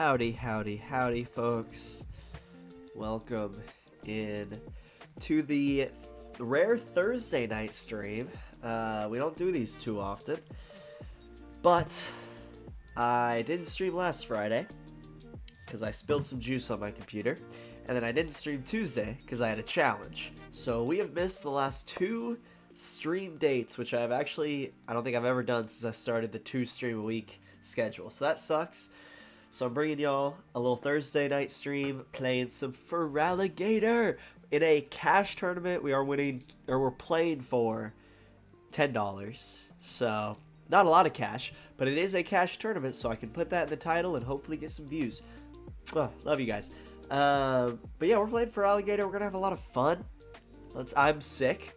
Howdy, howdy, howdy, folks. Welcome in to the rare Thursday night stream. We don't do these too often, but I didn't stream last Friday because I spilled some juice on my computer, and then I didn't stream Tuesday because I had a challenge. So we have missed the last two stream dates, which I don't think I've ever done since I started the 2 stream a week schedule. So that sucks. So I'm bringing y'all a little Thursday night stream, playing some Feraligatr in a cash tournament. We're playing for $10. So not a lot of cash, but it is a cash tournament, so I can put that in the title and hopefully get some views. Oh, love you guys. But yeah, we're playing Feraligatr. We're gonna have a lot of fun. I'm sick,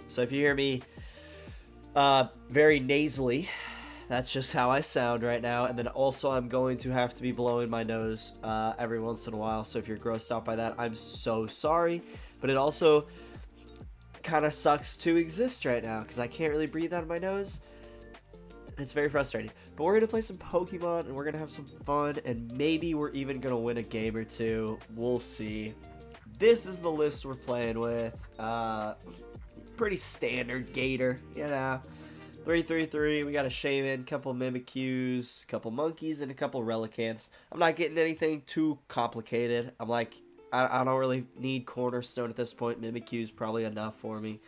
so if you hear me very nasally, that's just how I sound right now. And then also I'm going to have to be blowing my nose every once in a while. So if you're grossed out by that, I'm so sorry. But it also kind of sucks to exist right now because I can't really breathe out of my nose. It's very frustrating. But we're going to play some Pokemon and we're going to have some fun. And maybe we're even going to win a game or two. We'll see. This is the list we're playing with. Pretty standard Gator, you know. 3-3-3, we got a Shaymin, couple Mimikyus, couple Monkeys, and a couple Relicanths. I'm not getting anything too complicated. I don't really need Cornerstone at this point. Mimikyu's probably enough for me.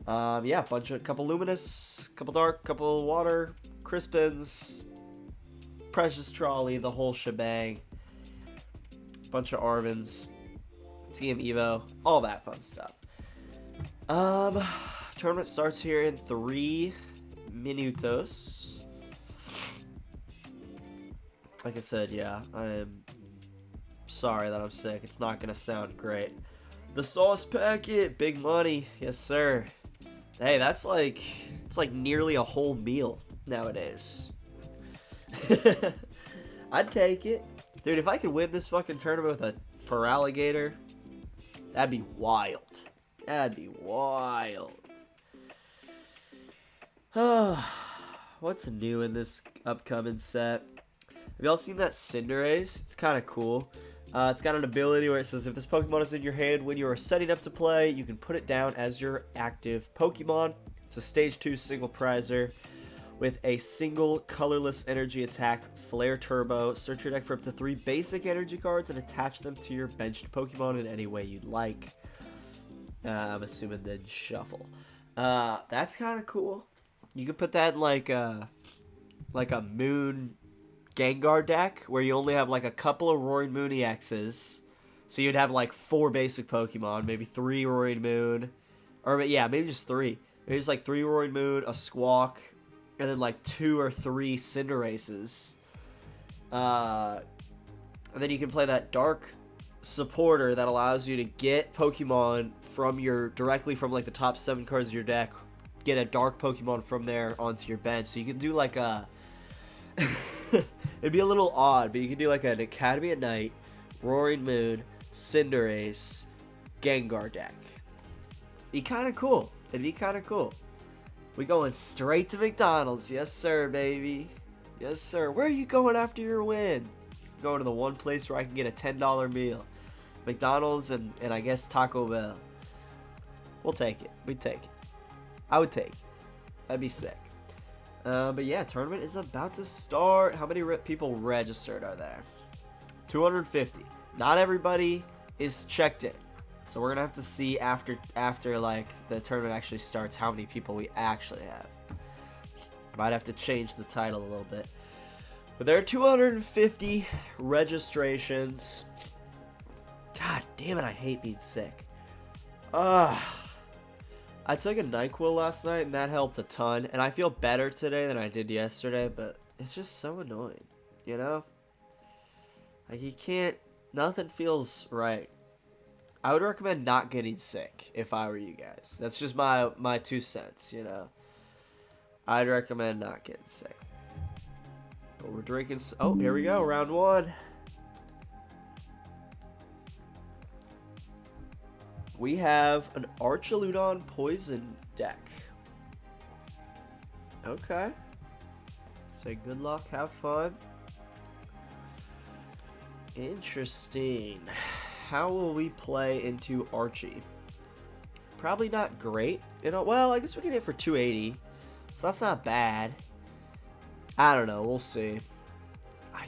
Yeah, couple Luminous, couple Dark, couple Water, Crispins, Precious Trolley, the whole shebang. Bunch of Arvens, TM EVO, all that fun stuff. Tournament starts here in 3 minutos. Like I said, yeah, I'm sorry that I'm sick. It's not gonna sound great. The sauce packet, big money, yes sir. Hey, it's like nearly a whole meal nowadays. I'd take it, dude. If I could win this fucking tournament with a Feraligatr, that'd be wild. That'd be wild. What's new in this upcoming set? Have y'all seen that Cinderace? It's kind of cool. It's got an ability where it says if this Pokemon is in your hand when you are setting up to play, you can put it down as your active Pokemon. It's a stage 2 single prizer with a single colorless energy attack, Flare Turbo. Search your deck for up to 3 basic energy cards and attach them to your benched Pokemon in any way you'd like. I'm assuming then shuffle. That's kind of cool. You could put that in like a Moon Gengar deck where you only have like a couple of Roaring Moon EXs. So you'd have like 4 basic Pokemon, maybe 3 Roaring Moon, or yeah, maybe just 3. Maybe just like 3 Roaring Moon, a Squawk, and then like 2 or 3 Cinderaces. And then you can play that Dark supporter that allows you to get Pokemon directly from like the top 7 cards of your deck, get a Dark Pokemon from there onto your bench. So you can do like a it'd be a little odd, but you can do like an Academy at Night, Roaring Moon, Cinderace, Gengar deck. Be kind of cool. It'd be kind of cool. We going straight to McDonald's. Yes sir, baby. Yes sir. Where are you going after your win? Going to the one place where I can get a $10 meal. McDonald's and I guess Taco Bell. We'll take it. We'd take it. I would take it. That'd be sick. But yeah, tournament is about to start. How many people registered are there? 250. Not everybody is checked in. So we're going to have to see after like the tournament actually starts how many people we actually have. Might have to change the title a little bit. But there are 250 registrations. God damn it, I hate being sick. I took a NyQuil last night and that helped a ton. And I feel better today than I did yesterday, but it's just so annoying, you know? Like nothing feels right. I would recommend not getting sick if I were you guys. That's just my 2 cents, you know? I'd recommend not getting sick. But we're drinking. Oh, here we go. Round 1. We have an Archaludon Poison deck. Okay. Say good luck, have fun. Interesting. How will we play into Archie? Probably not great. You know, well, I guess we can hit for 280. So that's not bad. I don't know. We'll see.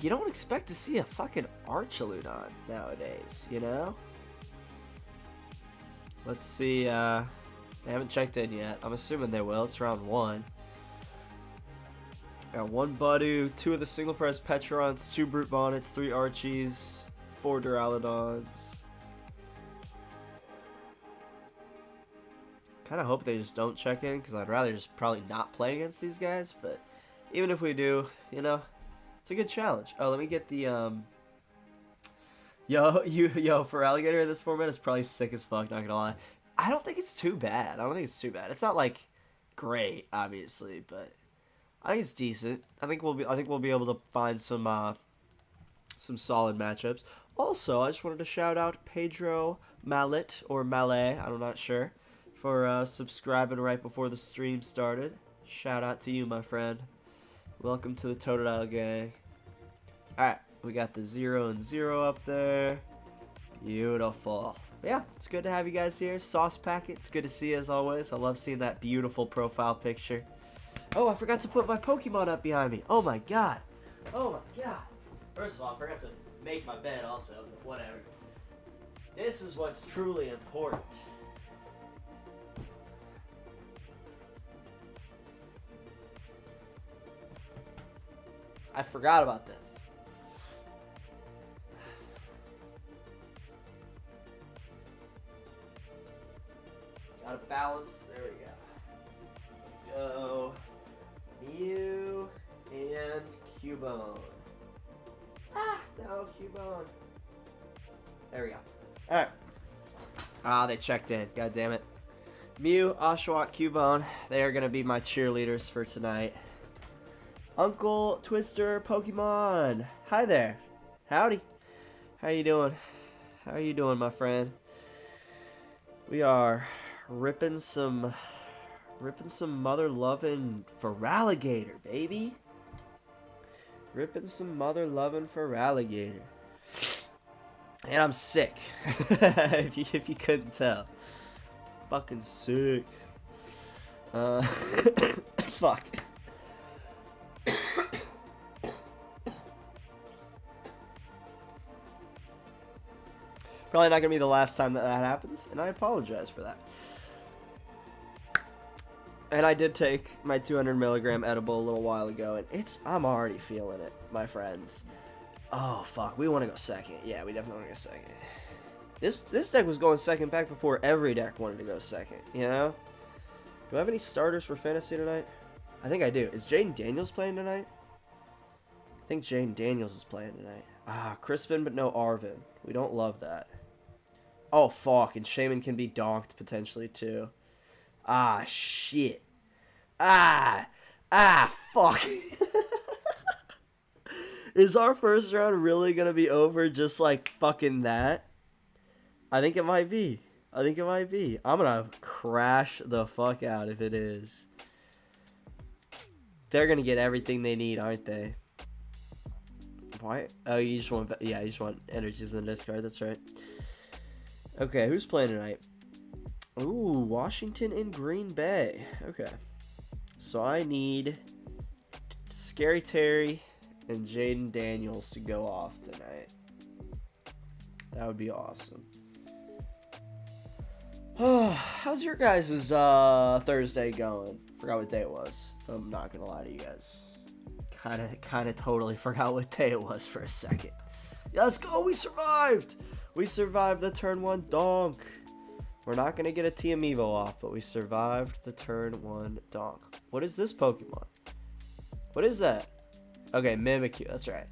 You don't expect to see a fucking Archaludon nowadays, you know? Let's see. They haven't checked in yet. I'm assuming they will. It's round 1. Got 1 Budu, 2 of the single press Petrons, 2 Brute Bonnets, 3 Archies, 4 Duraludons. Kind of hope they just don't check in, because I'd rather just probably not play against these guys. But even if we do, you know, it's a good challenge. Oh, let me get the Yo, Feraligatr in this format is probably sick as fuck, not gonna lie. I don't think it's too bad. It's not like great, obviously, but I think it's decent. I think we'll be able to find some solid matchups. Also, I just wanted to shout out Pedro Mallet or Mallet, I'm not sure, for subscribing right before the stream started. Shout out to you, my friend. Welcome to the Totodile gang. Alright, we got the 0 and 0 up there. Beautiful. But yeah, it's good to have you guys here. Sauce Packet, it's good to see you as always. I love seeing that beautiful profile picture. Oh, I forgot to put my Pokemon up behind me. Oh my god. Oh my god. First of all, I forgot to make my bed also, but whatever. This is what's truly important. I forgot about this. Gotta balance. There we go. Let's go. Mew and Cubone. Ah, no, Cubone. There we go. Alright. Ah, they checked in. God damn it. Mew, Oshawott, Cubone. They are gonna be my cheerleaders for tonight. Uncle Twister Pokemon. Hi there. Howdy. How you doing? How you doing, my friend? We are ripping some mother loving Feraligatr, baby. Ripping some mother loving Feraligatr. And I'm sick. if you couldn't tell. Fucking sick. Fuck. Probably not gonna be the last time that happens, and I apologize for that. And I did take my 200 milligram edible a little while ago, and I'm already feeling it, my friends. Oh fuck, we want to go second. Yeah, we definitely want to go second. This deck was going second back before every deck wanted to go second. You know? Do I have any starters for fantasy tonight? I think I do. Is Jaden Daniels playing tonight? I think Jaden Daniels is playing tonight. Ah, Crispin, but no Arven. We don't love that. Oh, fuck. And Shaymin can be donked potentially, too. Ah, shit. Ah, fuck. Is our first round really going to be over just like fucking that? I think it might be. I'm going to crash the fuck out if it is. They're going to get everything they need, aren't they? Why? Oh, you just want energies in the discard. That's right. Okay, who's playing tonight? Ooh, Washington and Green Bay. Okay. So I need Scary Terry and Jaden Daniels to go off tonight. That would be awesome. How's your guys' Thursday going? Forgot what day it was. I'm not gonna lie to you guys. Kind of totally forgot what day it was for a second. Yeah, let's go. We survived. We survived the turn 1 donk. We're not gonna get a TM EVO off, but we survived the turn 1 donk. What is this Pokemon? What is that? Okay, Mimikyu. That's right.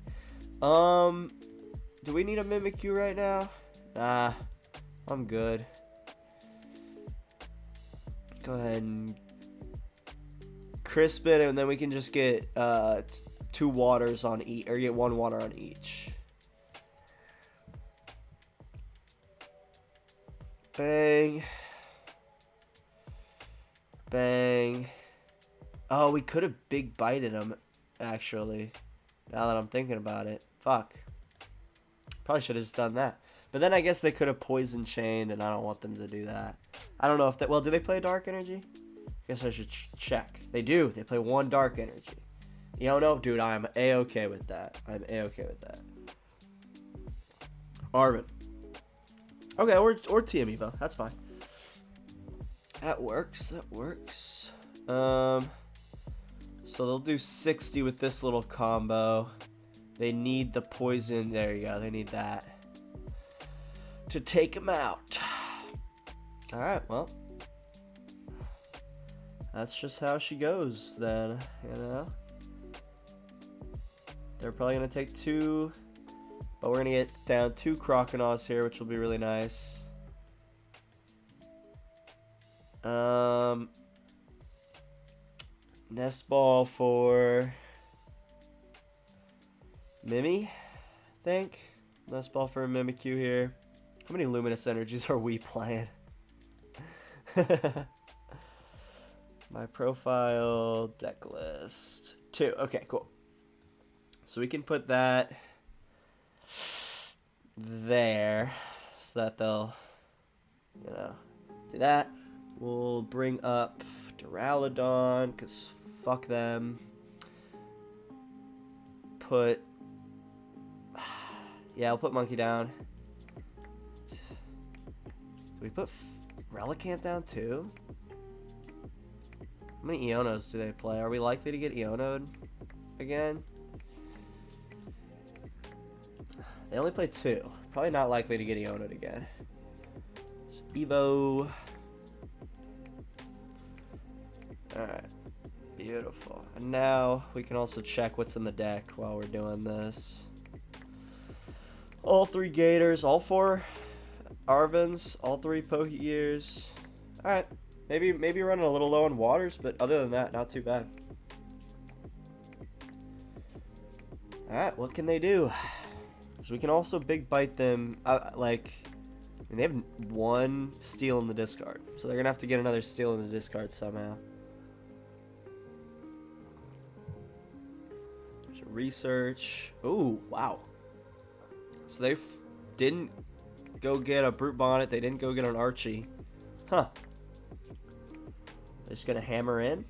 Do we need a Mimikyu right now? Nah, I'm good. Go ahead and Crispin, and then we can just get 2 waters on each, or get 1 water on each. Bang. Bang. Oh, we could have big bited him, actually. Now that I'm thinking about it. Fuck. Probably should have just done that. But then I guess they could have Poison Chained, and I don't want them to do that. I don't know if that... Well, do they play Dark Energy? I guess I should check. They do. They play 1 Dark Energy. Iono? Dude, I'm A-okay with that. I'm A-okay with that. Arven. Okay, or TM EVO. That's fine. That works. That works. So they'll do 60 with this little combo. They need the poison. There you go. They need that to take him out. Alright, well. That's just how she goes then, you know. They're probably going to take 2. But we're going to get down 2 Croconaws here, which will be really nice. Nest Ball for Mimi, I think. Nest Ball for Mimikyu here. How many Luminous Energies are we playing? My profile deck list 2. Okay, cool. So we can put that there so that they'll, you know, do that. We'll bring up Duraludon because fuck them. Put, yeah, I'll put Monkey down. Do we put Relicanth down too? How many Ionos do they play? Are we likely to get Iono'd again? They only play 2. Probably not likely to get Iono'd again. So EVO. Alright. Beautiful. And now we can also check what's in the deck while we're doing this. All 3 Gators, all 4 Arvens, all 3 Pokégears. Alright. Maybe running a little low on waters, but other than that, not too bad. Alright, what can they do? So we can also big bite them, like, I mean, they have 1 steal in the discard. So they're going to have to get another steal in the discard somehow. So research. Oh, wow. So they didn't go get a Brute Bonnet. They didn't go get an Archie. Huh. They're just going to hammer in?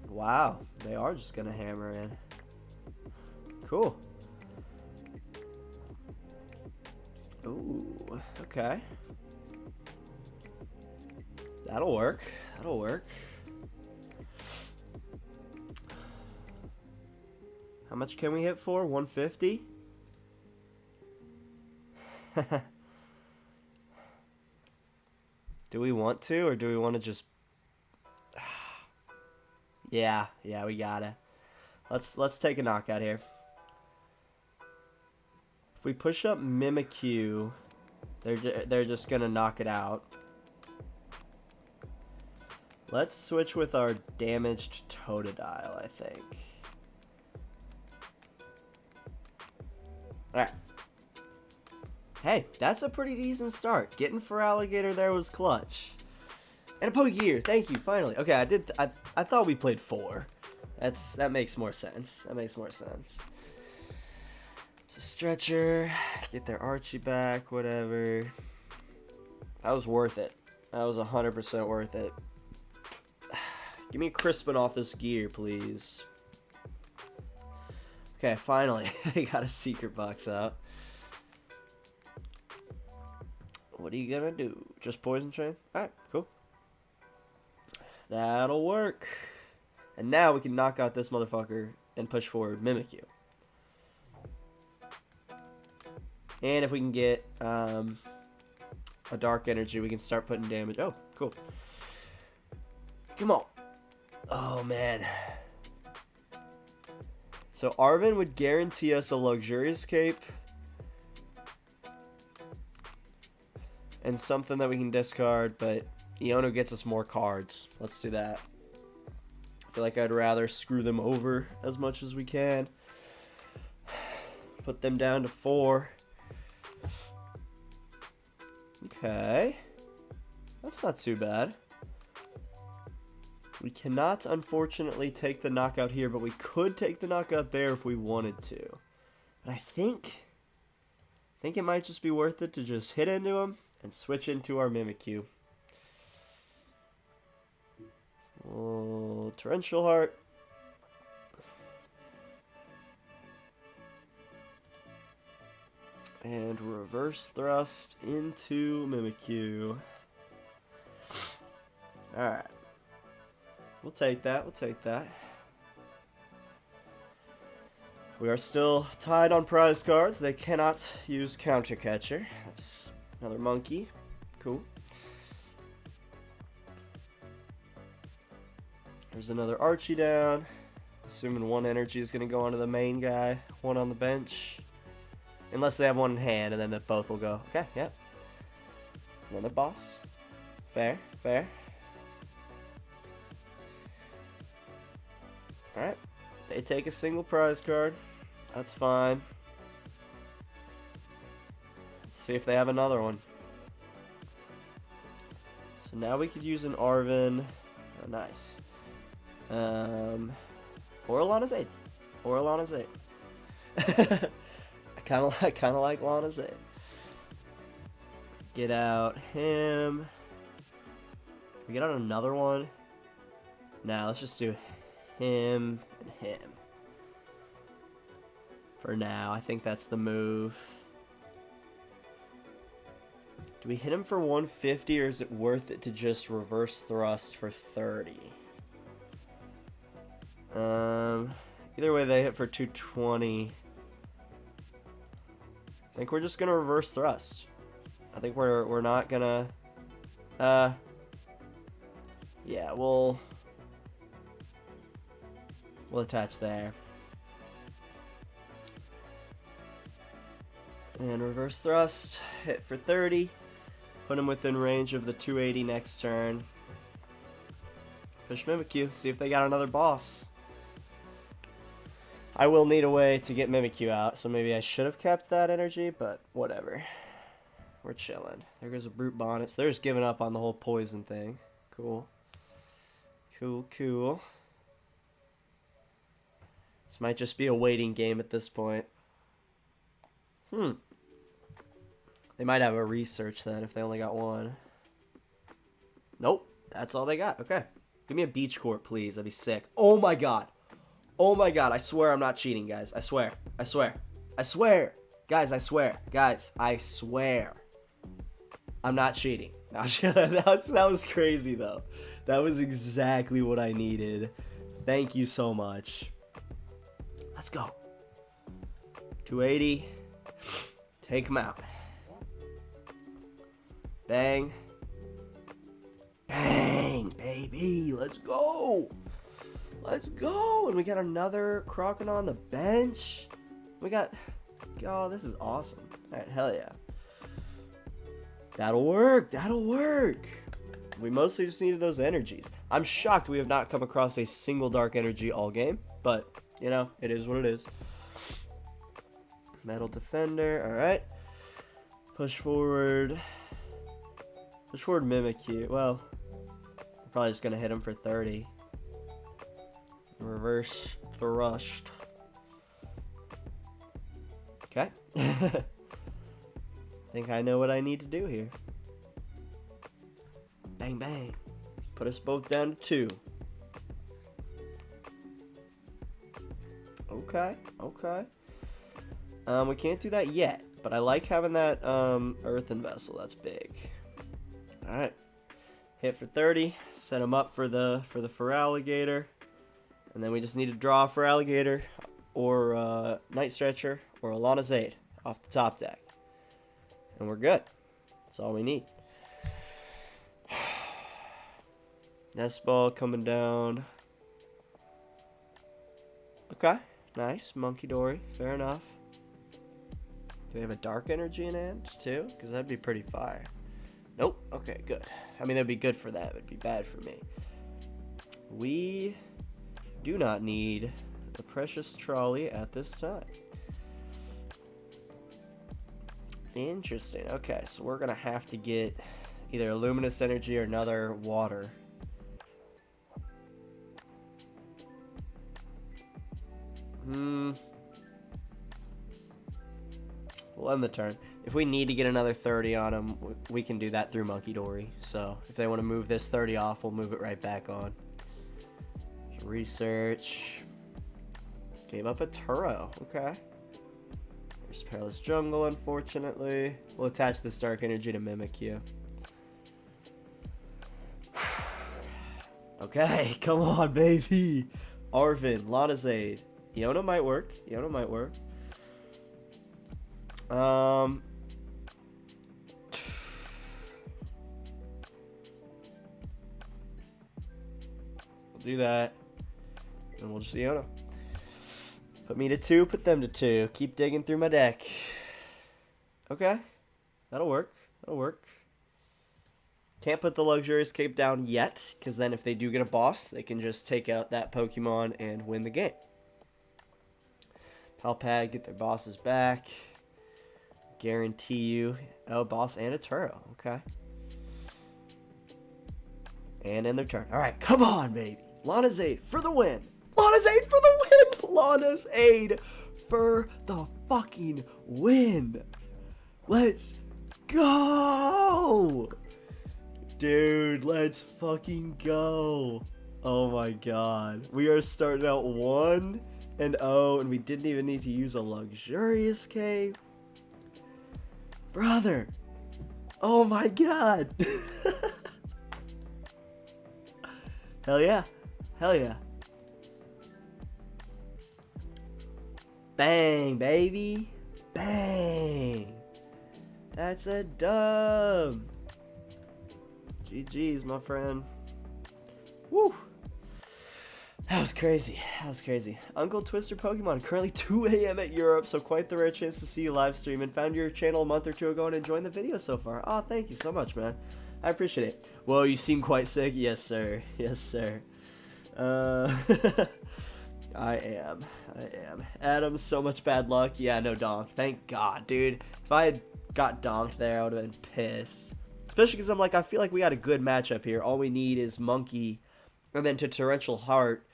Wow. They are just going to hammer in. Cool. Ooh, okay. That'll work. That'll work. How much can we hit for? 150? Do we want to, or do we want to just... yeah, we gotta. Let's take a knockout here. If we push up Mimikyu, they're just gonna knock it out. Let's switch with our damaged Totodile, I think. Alright. Hey, that's a pretty decent start. Getting Feraligatr there was clutch. And a Pokégear, thank you, finally. Okay, I thought we played 4. That makes more sense. That makes more sense. Stretcher, get their Archie back, whatever. That was worth it. That was 100% worth it. Give me Crispin off this gear, please. Okay, finally, I got a secret box out. What are you gonna do? Just Poison Chain? Alright, cool. That'll work. And now we can knock out this motherfucker and push forward Mimikyu. And if we can get a Dark Energy, we can start putting damage. Oh, cool. Come on. Oh, man. So Arven would guarantee us a Luxurious Cape. And something that we can discard, but Iono gets us more cards. Let's do that. I feel like I'd rather screw them over as much as we can. Put them down to 4. Okay. That's not too bad. We cannot, unfortunately, take the knockout here, but we could take the knockout there if we wanted to. But I think think it might just be worth it to just hit into him and switch into our Mimikyu. Oh, Torrential Heart. And reverse thrust into Mimikyu. Alright. We'll take that. We'll take that. We are still tied on prize cards. They cannot use Counter Catcher. That's another monkey. Cool. There's another Archie down. Assuming one energy is going to go onto the main guy. One on the bench. Unless they have one in hand, and then both will go. Okay, yep. Another boss. Fair, fair. Alright. They take a single prize card. That's fine. Let's see if they have another one. So now we could use an Arven. Oh, nice. Or Lana's 8. Or Lana's 8. I kind of like Lana's 8. Get out him. We get out another one. Now let's just do him and him. For now, I think that's the move. Do we hit him for 150 or is it worth it to just reverse thrust for 30? Either way, they hit for 220. I think we're just gonna reverse thrust. I think we're not gonna. Yeah, we'll attach there. And reverse thrust, hit for 30. Put him within range of the 280 next turn. Push Mimikyu, see if they got another boss. I will need a way to get Mimikyu out, so maybe I should have kept that energy, but whatever. We're chilling. There goes a Brute Bonnet. So they're just giving up on the whole poison thing. Cool. Cool, cool. This might just be a waiting game at this point. They might have a research then if they only got one. Nope. That's all they got. Okay. Give me a Beach Court, please. That'd be sick. Oh my god. Oh my god. I swear I'm not cheating, guys. I swear. I swear. I swear. Guys, I swear. Guys, I swear. I'm not cheating. That was crazy, though. That was exactly what I needed. Thank you so much. Let's go. 280. Take him out. Bang. Bang, baby. Let's go. Let's go. And we got another Croconaw on the bench. We got... Oh, this is awesome. All right, hell yeah. That'll work. That'll work. We mostly just needed those energies. I'm shocked we have not come across a single dark energy all game. But, you know, it is what it is. Metal Defender. All right. Push forward. Push forward Mimikyu. Well, I'm probably just going to hit him for 30. Reverse thrust. Okay. Think I know what I need to do here. Bang, bang. Put us both down to 2. Okay, okay. We can't do that yet, but I like having that Earthen Vessel. That's big. Alright. Hit for 30. Set him up for the Feraligatr. And then we just need to draw a Feraligatr or Night Stretcher or a Lana's 8 off the top deck. And we're good. That's all we need. Nest Ball coming down. Okay. Nice. Munkidori. Fair enough. Do they have a dark energy in hand too? Because that'd be pretty fire. Nope. Okay, good. I mean, that'd be good for that. It'd be bad for me. We do not need the Precious Trolley at this time. Interesting. Okay, so we're going to have to get either a Luminous Energy or another water. We'll end the turn. If we need to get another 30 on them, we can do that through Munkidori. So if they want to move this 30 off, we'll move it right back on. Research. Gave up a Turo. Okay. There's Perilous Jungle, unfortunately. We'll attach this Dark Energy to Mimikyu. Okay, come on, baby. Arven, Lana's Aid. Iono might work. Iono might work. We'll do that. And we'll just Iono. Put me to 2, put them to 2. Keep digging through my deck. Okay. That'll work. That'll work. Can't put the Luxurious Cape down yet, because then if they do get a boss, they can just take out that Pokemon and win the game. Palpad, get their bosses back. Guarantee you. Oh, boss and a Turo. Okay. And end their turn. Alright, come on, baby. Lana's Aid for the win. Lana's Aid for the win. Lana's Aid for the fucking win. Let's go. Dude, let's fucking go. Oh my god. We are starting out 1-0, and we didn't even need to use a Luxurious Cape. Brother. Oh my god. Hell yeah. Hell yeah. Bang, baby. Bang. That's a dub. GG's, my friend. Woo. That was crazy. That was crazy. Uncle Twister Pokemon, currently 2 a.m. at Europe, so quite the rare chance to see you live stream, and found your channel a month or two ago and enjoying the video so far. Oh, thank you so much, man. I appreciate it. Whoa, you seem quite sick. Yes, sir. Yes, sir. I am. Adam, so much bad luck. Yeah, no donk. Thank God, dude. If I had got donked there, I would have been pissed. Especially because I'm like, I feel like we got a good matchup here. All we need is Monkey, and then to Torrential Heart,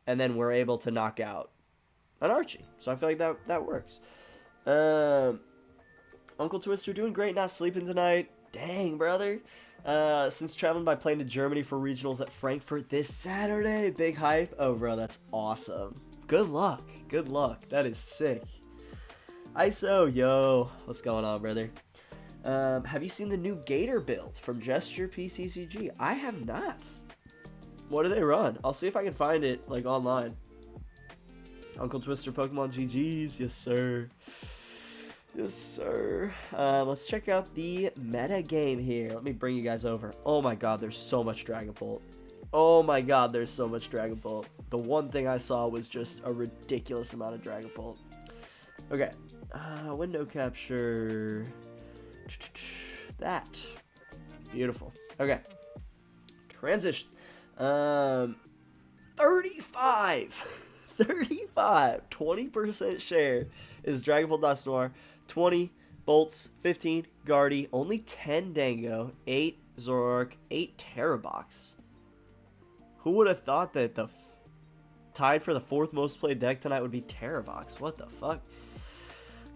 and then we're able to knock out an Archie. So I feel like that works. Uncle Twister doing great, not sleeping tonight. Dang, brother. Since traveling by plane to Germany for regionals at Frankfurt this Saturday. Big hype. Oh, bro, that's awesome. Good luck. Good luck. That is sick. ISO, yo. What's going on, brother? Have you seen the new Gator build from Gesture PCCG? I have not. What do they run? I'll see if I can find it, like, online. Uncle Twister Pokemon GG's. Yes, sir. Yes, sir. Let's check out the meta game here. Let me bring you guys over. Oh my god, there's so much Dragapult. Oh my god, there's so much Dragapult. The one thing I saw was just a ridiculous amount of Dragapult. Okay. Window capture. That. Beautiful. Okay. Transition. 35. 20% share is Dragapult Dusknoir. 20 Bolts, 15 Guardy, only 10 Dango, 8 Zoroark, 8 Terrabox. Who would have thought that the tied for the 4th most played deck tonight would be Terrabox? What the fuck?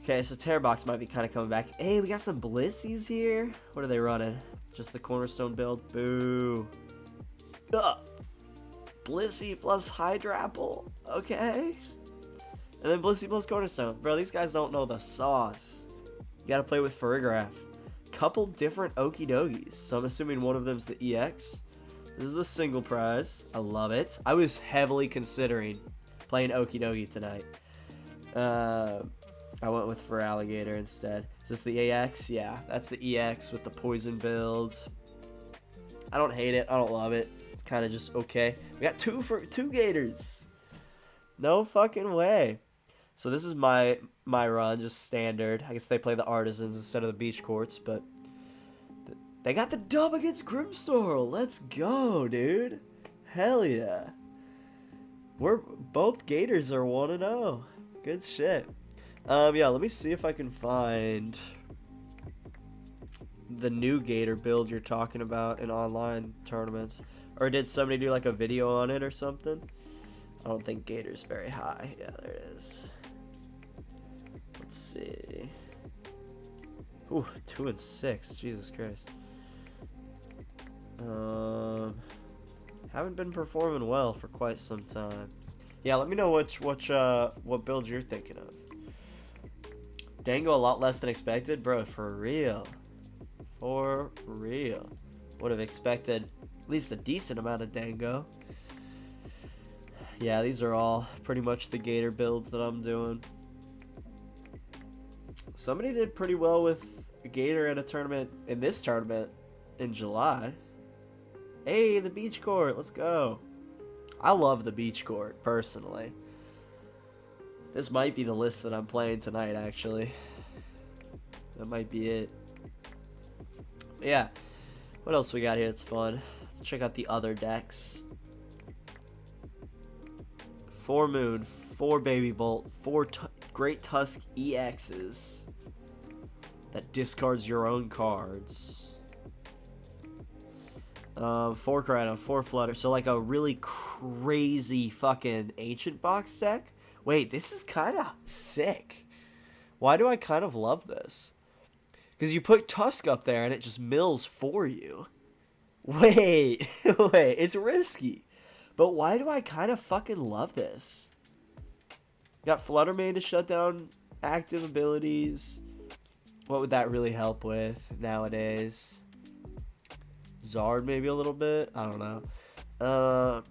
Okay, so Terrabox might be kind of coming back. Hey, we got some Blissies here. What are they running? Just the Cornerstone build? Boo. Ugh. Blissey plus Hydrapple. Okay. And then Blissey plus Cornerstone. Bro, these guys don't know the sauce. You gotta play with Farigiraf. Couple different Okie Dogies. So I'm assuming one of them's the EX. This is the single prize. I love it. I was heavily considering playing Okie Dogie tonight. I went with Feraligatr instead. Is this the AX? Yeah, that's the EX with the poison build. I don't hate it. I don't love it. It's kind of just okay. We got two Gators. No fucking way. So this is my run, just standard. I guess they play the Artisans instead of the Beach Courts, but they got the dub against Grimmsnarl. Let's go, dude. Hell yeah. Both Gators are 1-0. Good shit. Yeah, let me see if I can find the new Gator build you're talking about in online tournaments. Or did somebody do like a video on it or something? I don't think Gator's very high. Yeah, there it is. Let's see. Ooh, 2 and 6. Jesus Christ. Haven't been performing well for quite some time. Yeah, let me know what build you're thinking of. Dango a lot less than expected, bro. For real. For real. Would have expected at least a decent amount of Dango. Yeah, these are all pretty much the Gator builds that I'm doing. Somebody did pretty well with Gator in a tournament, in this tournament, in July. Hey, the beach court, let's go. I love the beach court, personally. This might be the list that I'm playing tonight, actually. That might be it. But yeah, what else we got here that's fun? Let's check out the other decks. 4 Moon, 4 Baby Bolt, 4 Great Tusk EXs that discards your own cards. 4 Croconaw, 4 Flutter. So like a really crazy fucking ancient box deck. Wait, this is kind of sick. Why do I kind of love this? Because you put Tusk up there and it just mills for you. Wait, wait, it's risky. But why do I kind of fucking love this? Got Flutter Mane to shut down active abilities. What would that really help with nowadays? Zard maybe a little bit? I don't know.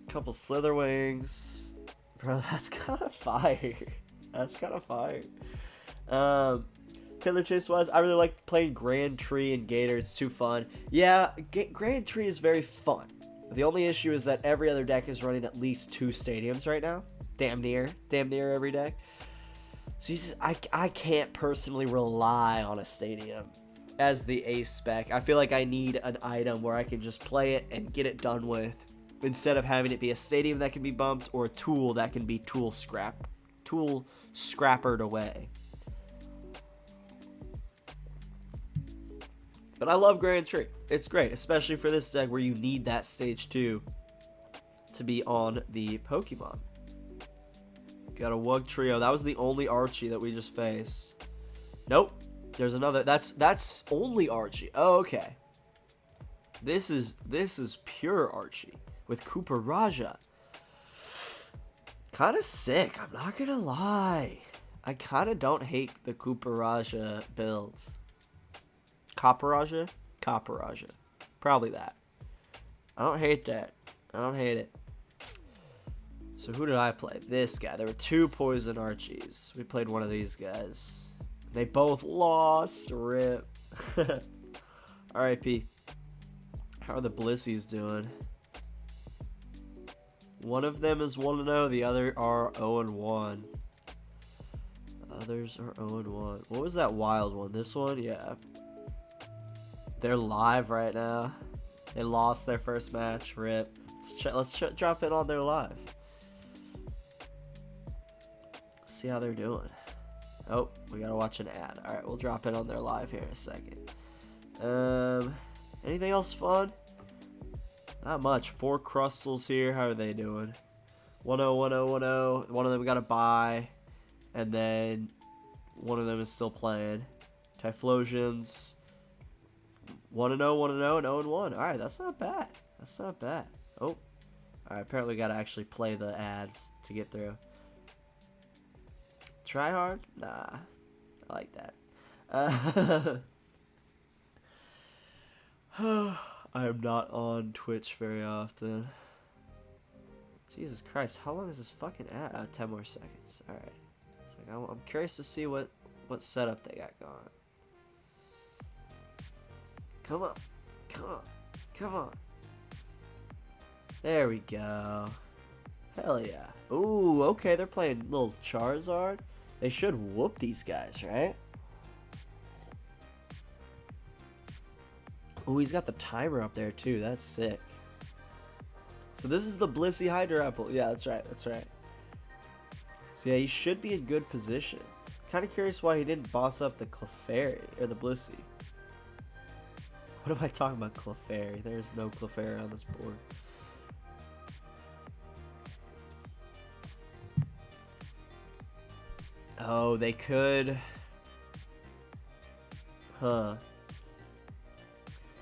Couple Slitherwings. Bro, that's kind of fire. That's kind of fire. Killer Chase wise, I really like playing Grand Tree and Gator. It's too fun. Yeah, Grand Tree is very fun. The only issue is that every other deck is running at least 2 stadiums right now. Damn near every deck. So I can't personally rely on a stadium as the ace spec. I feel like I need an item where I can just play it and get it done with, instead of having it be a stadium that can be bumped or a tool that can be tool scrappered away. But I love Grand Tree. It's great, especially for this deck where you need that stage 2 to be on the Pokemon. Got a Wug Trio. That was the only Archie that we just faced. Nope. There's another. That's only Archie. Oh, okay. This is pure Archie with Cooper Raja. Kind of sick. I'm not gonna lie. I kind of don't hate the Cooper Raja builds. Copperaja? Copperaja. Probably that. I don't hate that. I don't hate it. So who did I play? This guy. There were 2 Poison Archies. We played one of these guys. They both lost. RIP. RIP. How are the Blissies doing? One of them is 1-0. The other are 0-1. Others are 0-1. What was that wild one? This one? Yeah. They're live right now. They lost their first match. RIP. Let's drop in on their live. See how they're doing. Oh, we gotta watch an ad. Alright, we'll drop in on their live here in a second. Anything else fun? Not much. 4 Crustals here. How are they doing? 1-0, 1-0, 1-0. One of them got a bye. And then one of them is still playing. Typhlosions. 1-0, 1-0, and 0-1. Alright, that's not bad. That's not bad. Oh. Alright, apparently we gotta actually play the ads to get through. Try hard? Nah. I like that. I am not on Twitch very often. Jesus Christ, how long is this fucking ad? 10 more seconds. Alright. So I'm curious to see what setup they got going. Come on. Come on. Come on. There we go. Hell yeah. Ooh, okay, they're playing little Charizard. They should whoop these guys, right? Ooh, he's got the timer up there too. That's sick. So this is the Blissey Hydra Apple. Yeah, that's right. That's right. So yeah, he should be in good position. Kind of curious why he didn't boss up the Clefairy or the Blissey. What am I talking about, Clefairy? There's no Clefairy on this board. Oh, they could. Huh.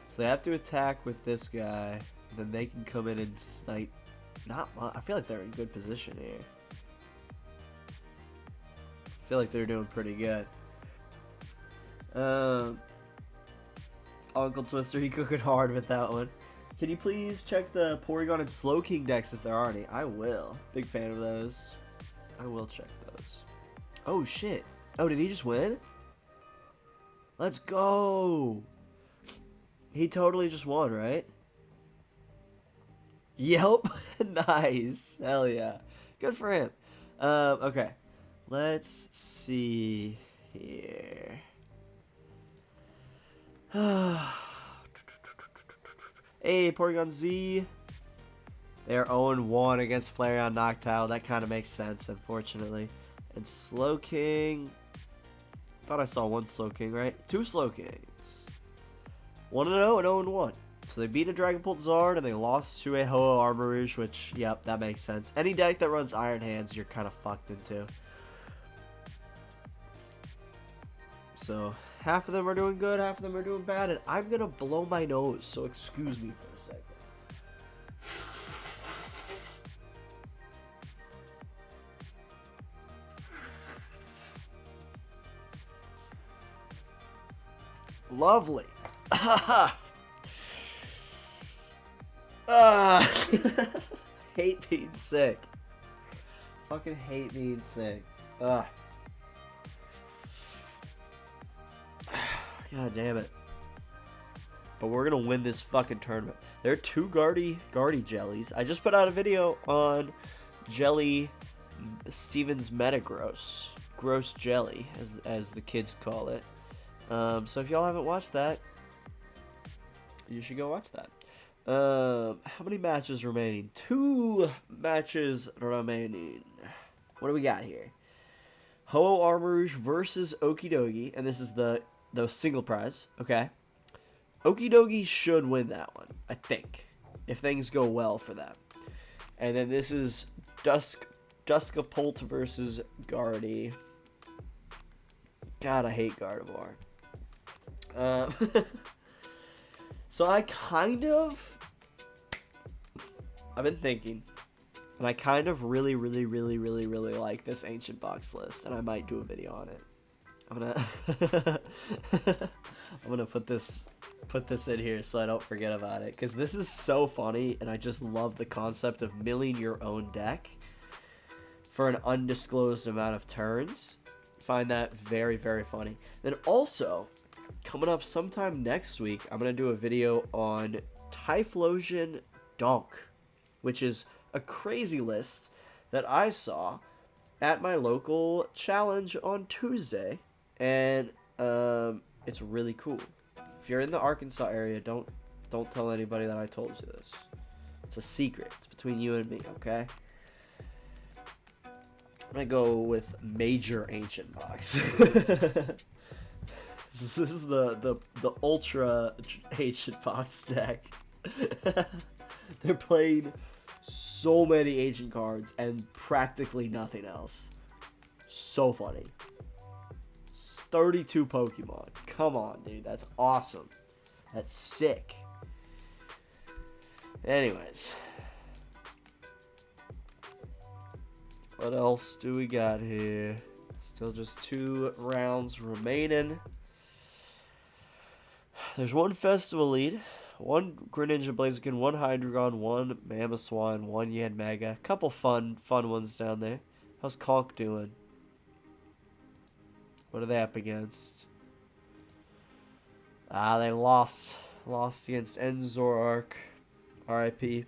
So they have to attack with this guy, and then they can come in and snipe. I feel like they're in good position here. I feel like they're doing pretty good. Uncle Twister, he cooking hard with that one. Can you please check the Porygon and Slowking decks if there are any? I will. Big fan of those. I will check those. Oh, shit. Oh, did he just win? Let's go. He totally just won, right? Yep. Nice. Hell yeah. Good for him. Okay. Let's see here. Hey, Porygon Z. They're 0-1 against Flareon Noctowl. That kind of makes sense, unfortunately. And Slowking. Thought I saw one Slowking, right? Two Slowkings. 1-0 and 0-1. So they beat a Dragonbolt Zard and they lost to a Ho-Oh Armarouge, which, yep, that makes sense. Any deck that runs Iron Hands, you're kind of fucked into. So half of them are doing good, half of them are doing bad, and I'm gonna blow my nose, so excuse me for a second. Lovely. Hate being sick. Fucking hate being sick. God damn it. But we're gonna win this fucking tournament. There are two Guardy jellies. I just put out a video on Jelly Stevens Metagross. Gross Jelly, as the kids call it. So if y'all haven't watched that, you should go watch that. How many matches remaining? 2 matches remaining. What do we got here? Ho-Oh Armarouge versus Okidogi, and this is the single prize. Okay. Okidogi should win that one, I think, if things go well for them. And then this is Duskapult versus Guardy. God, I hate Gardevoir. So I've been thinking, and I kind of really like this Ancient Box list, and I might do a video on it. I'm gonna put this in here so I don't forget about it, because this is so funny, and I just love the concept of milling your own deck for an undisclosed amount of turns. Find that very funny. Then also, coming up sometime next week, I'm going to do a video on Typhlosion Donk, which is a crazy list that I saw at my local challenge on Tuesday, and it's really cool. If you're in the Arkansas area, don't tell anybody that I told you this. It's a secret. It's between you and me, okay? I'm gonna go with Major Ancient Box. This is the Ultra Ancient Box deck. They're playing so many ancient cards and practically nothing else. So funny. 32 Pokemon. Come on, dude. That's awesome. That's sick. Anyways. What else do we got here? Still just 2 rounds remaining. There's 1 Festival lead, 1 Greninja Blaziken, 1 Hydreigon, 1 Mamoswine, 1 Yanmega. A couple fun ones down there. How's Conk doing? What are they up against? They lost. Lost against Enzorark. RIP.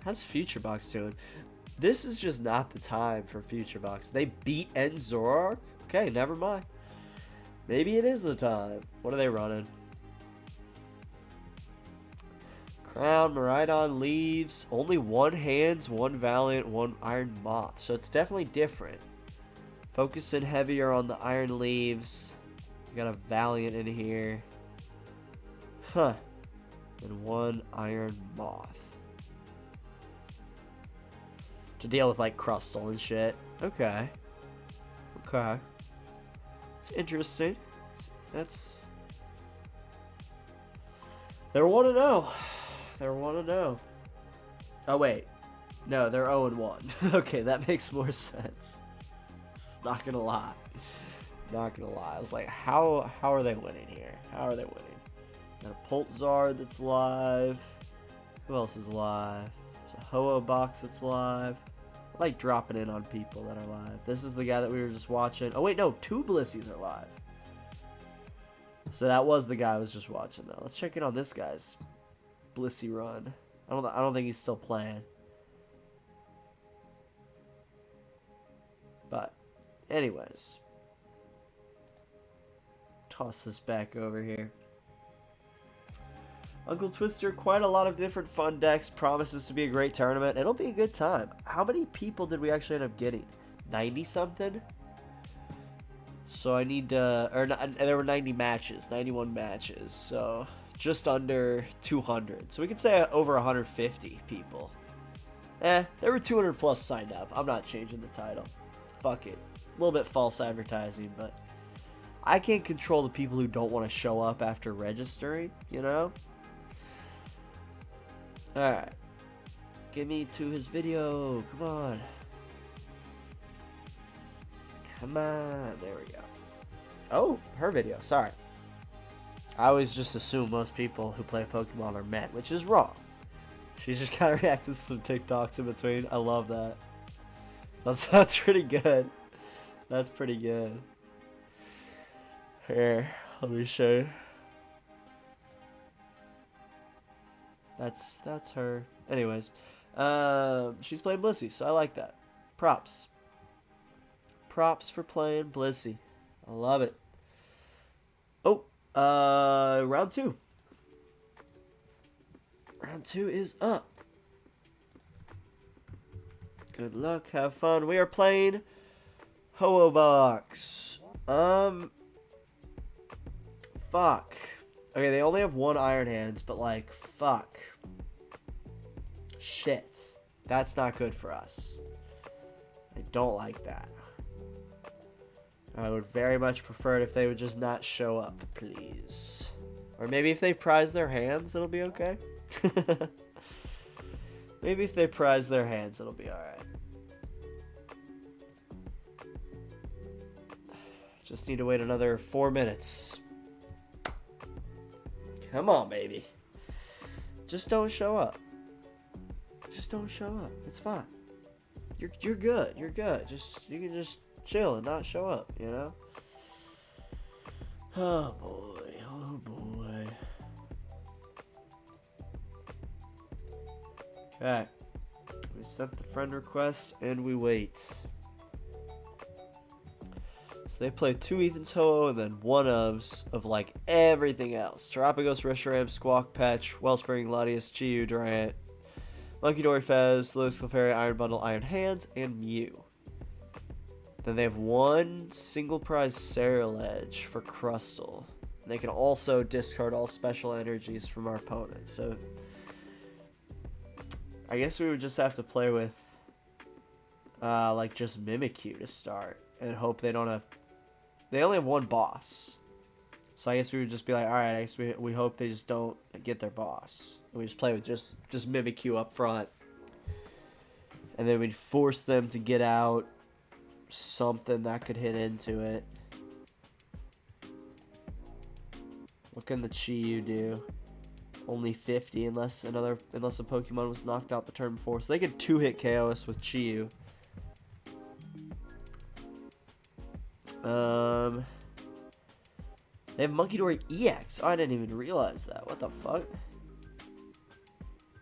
How's Future Box doing? This is just not the time for Future Box. They beat Enzorark? Okay, never mind. Maybe it is the time. What are they running? Crown, Miraidon, Leaves. Only 1 Hands, 1 Valiant, 1 Iron Moth. So it's definitely different. Focusing heavier on the Iron Leaves. We got a Valiant in here. Huh. And 1 Iron Moth. To deal with like Crustle and shit. Okay. It's interesting. They're 1-0. They're 1-0. Oh wait, no, they're 0-1. Okay, that makes more sense. Not gonna lie. Not gonna lie. I was like, how are they winning here? How are they winning? Got a Poltzard that's live. Who else is live? There's a Ho-Oh box that's live. I like dropping in on people that are live. This is the guy that we were just watching. Oh wait, no, 2 Blissies are live. So that was the guy I was just watching though. Let's check in on this guy's Blissey run. I don't think he's still playing. But anyways, toss this back over here. Uncle Twister, quite a lot of different fun decks. Promises to be a great tournament. It'll be a good time. How many people did we actually end up getting? 90 something? So I need to, or there were 90 matches, 91 matches. So just under 200. So we could say over 150 people. There were 200 plus signed up. I'm not changing the title. Fuck it. A little bit false advertising, but I can't control the people who don't want to show up after registering, you know? Alright. Get me to his video. Come on. Come on. There we go. Oh, her video. Sorry. I always just assume most people who play Pokemon are men, which is wrong. She's just kind of reacting to some TikToks in between. I love that. That's pretty good. That's pretty good. Here, let me show you. That's her. Anyways, she's playing Blissey, so I like that. Props. Props for playing Blissey. I love it. Oh, round 2. Round 2 is up. Good luck, have fun. We are playing Ho-Oh box. Fuck. Okay, they only have 1 Iron Hands, but like, fuck. Shit. That's not good for us. I don't like that. I would very much prefer it if they would just not show up, please. Or maybe if they prize their hands, it'll be okay. Maybe if they prize their hands, it'll be alright. Just need to wait another 4 minutes. Come on, baby. Just don't show up. Just don't show up. It's fine. You're good. You're good. You can just chill and not show up, you know? Oh boy. Oh boy. Okay. We sent the friend request and we wait. So they play 2 Ethan's Ho-Oh and then 1 of like everything else. Terapagos, Reshiram, Squawk, Patch, Wellspring, Latias, Chi-Yu, Durant, Munkidori, Fez, Lewis, Clefairy, Iron Bundle, Iron Hands, and Mew. Then they have 1 single prize Ceruledge for Crustle. And they can also discard all special energies from our opponent. So I guess we would just have to play with like just Mimikyu to start and hope they don't have. They only have 1 boss, so I guess we would just be like, all right, I guess we hope they just don't get their boss. And we just play with just Mimikyu up front, and then we'd force them to get out something that could hit into it. What can the Chi-Yu do? Only 50 unless a Pokemon was knocked out the turn before. So they could 2-hit KO us with Chi-Yu. They have Munkidori EX. Oh, I didn't even realize that. What the fuck?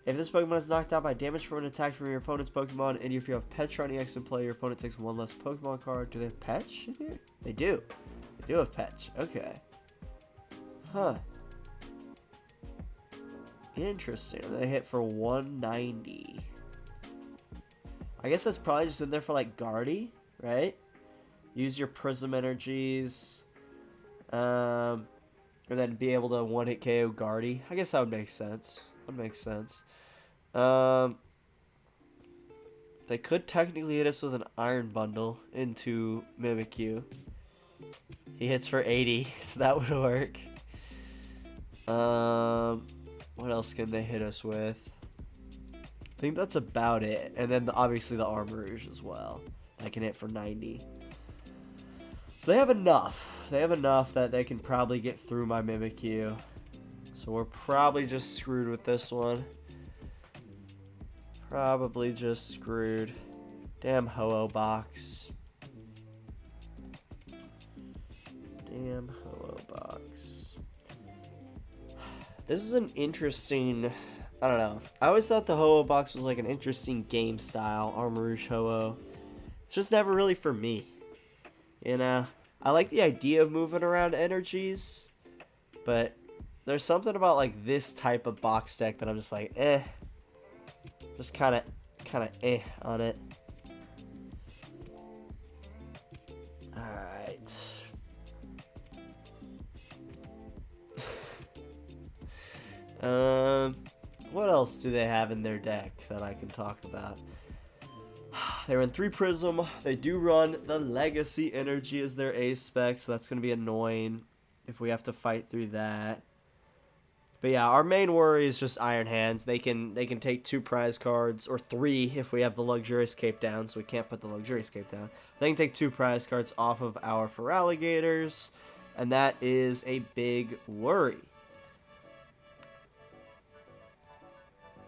If this Pokemon is knocked out by damage from an attack from your opponent's Pokemon, and if you have Petron EX in play, your opponent takes 1 less Pokemon card. Do they have Petch in here? They do. They do have Petch. Okay. Huh. Interesting. They hit for 190. I guess that's probably just in there for like Guardy, right? Use your Prism energies, and then be able to 1-hit KO Guardy. I guess that would make sense. That makes sense. They could technically hit us with an Iron Bundle into Mimikyu. He hits for 80, so that would work. What else can they hit us with? I think that's about it. And then obviously the Armourouge as well. I can hit for 90. So they have enough. They have enough that they can probably get through my Mimikyu. So we're probably just screwed with this one. Probably just screwed. Damn Ho-Oh box. Damn Ho-Oh box. This is an interesting... I don't know. I always thought the Ho-Oh box was like an interesting game style. Armourouge Ho-Oh. It's just never really for me. You know? I like the idea of moving around energies. But there's something about like this type of box deck that I'm just like, eh. Just kind of eh on it. Alright. What else do they have in their deck that I can talk about? They run 3 Prism. They do run the Legacy Energy as their A spec, so that's going to be annoying if we have to fight through that. But yeah, our main worry is just Iron Hands. They can take 2 prize cards, or 3 if we have the Luxurious Cape down, so we can't put the Luxurious Cape down. They can take 2 prize cards off of our Feraligatrs, and that is a big worry.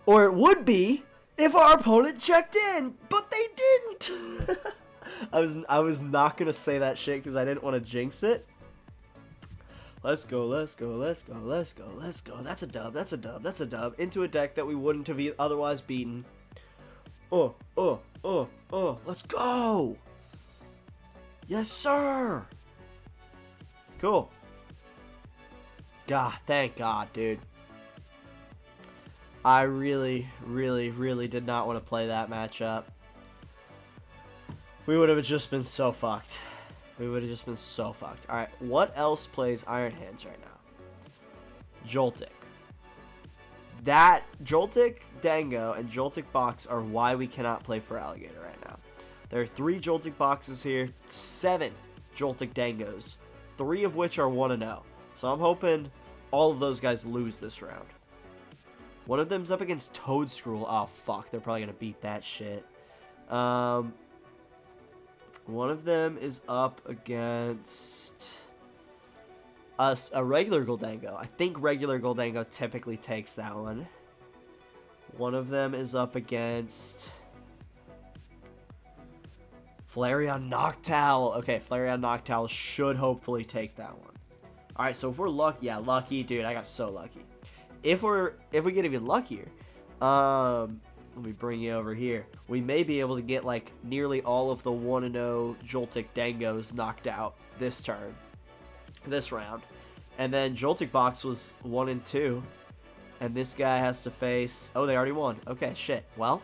Or it would be if our opponent checked in, but they didn't. I was not gonna say that shit because I didn't want to jinx it. Let's go, let's go, let's go, let's go, let's go. That's a dub, that's a dub, that's a dub. Into a deck that we wouldn't have otherwise beaten. Let's go. Yes, sir. Cool. God, thank God, dude. I really, really, really did not want to play that matchup. We would have just been so fucked. We would have just been so fucked. Alright, what else plays Iron Hands right now? Joltik. That, Joltik, Dango, and Joltik Box are why we cannot play Feraligatr right now. There are 3 Joltik Boxes here, 7 Joltik Dangos, 3 of which are 1-0. So I'm hoping all of those guys lose this round. One of them's up against Toadscruel. Oh, fuck. They're probably going to beat that shit. One of them is up against a regular Goldango. I think regular Goldango typically takes that one. One of them is up against Flareon Noctowl. Okay, Flareon Noctowl should hopefully take that one. Alright, so if we're lucky, yeah, lucky, dude, I got so lucky. If we get even luckier, let me bring you over here. We may be able to get like nearly all of the 1-0 Joltik Dangos knocked out this turn, this round, and then Joltik Box was 1-2, and this guy has to face. Oh, they already won. Okay, shit. Well,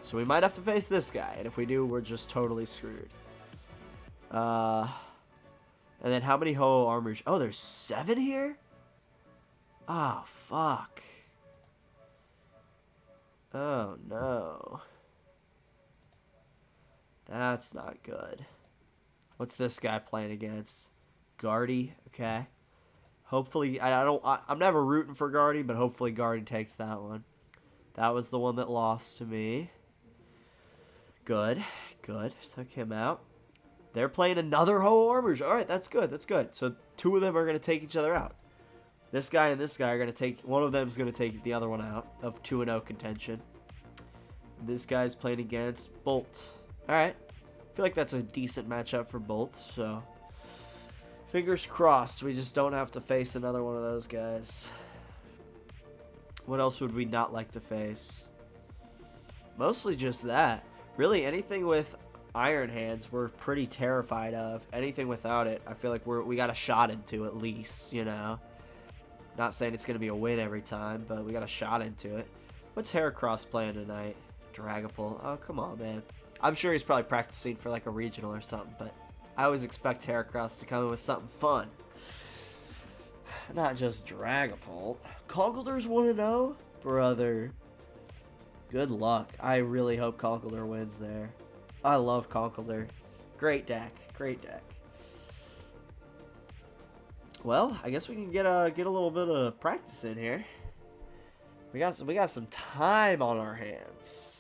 so we might have to face this guy, and if we do, we're just totally screwed. And then how many Ho-Oh Armors? Oh, there's 7 here. Oh, fuck. Oh, no. That's not good. What's this guy playing against? Guardy, okay. Hopefully, I'm never rooting for Guardy, but hopefully Guardy takes that one. That was the one that lost to me. Good, good. Took him out. They're playing another Ho-Oh Armors. All right, that's good, that's good. So 2 of them are going to take each other out. This guy and this guy are going to take... One of them is going to take the other one out of 2-0 contention. This guy's playing against Bolt. Alright. I feel like that's a decent matchup for Bolt, so... Fingers crossed, we just don't have to face another one of those guys. What else would we not like to face? Mostly just that. Really, anything with Iron Hands, we're pretty terrified of. Anything without it, I feel like we got a shot into at least, you know? Not saying it's going to be a win every time, but we got a shot into it. What's Heracross playing tonight? Dragapult. Oh, come on, man. I'm sure he's probably practicing for like a regional or something, but I always expect Heracross to come in with something fun. Not just Dragapult. Conkeldurr's 1-0? Brother. Good luck. I really hope Conkeldurr wins there. I love Conkeldurr. Great deck. Great deck. Well, I guess we can get a little bit of practice in here. We got some time on our hands.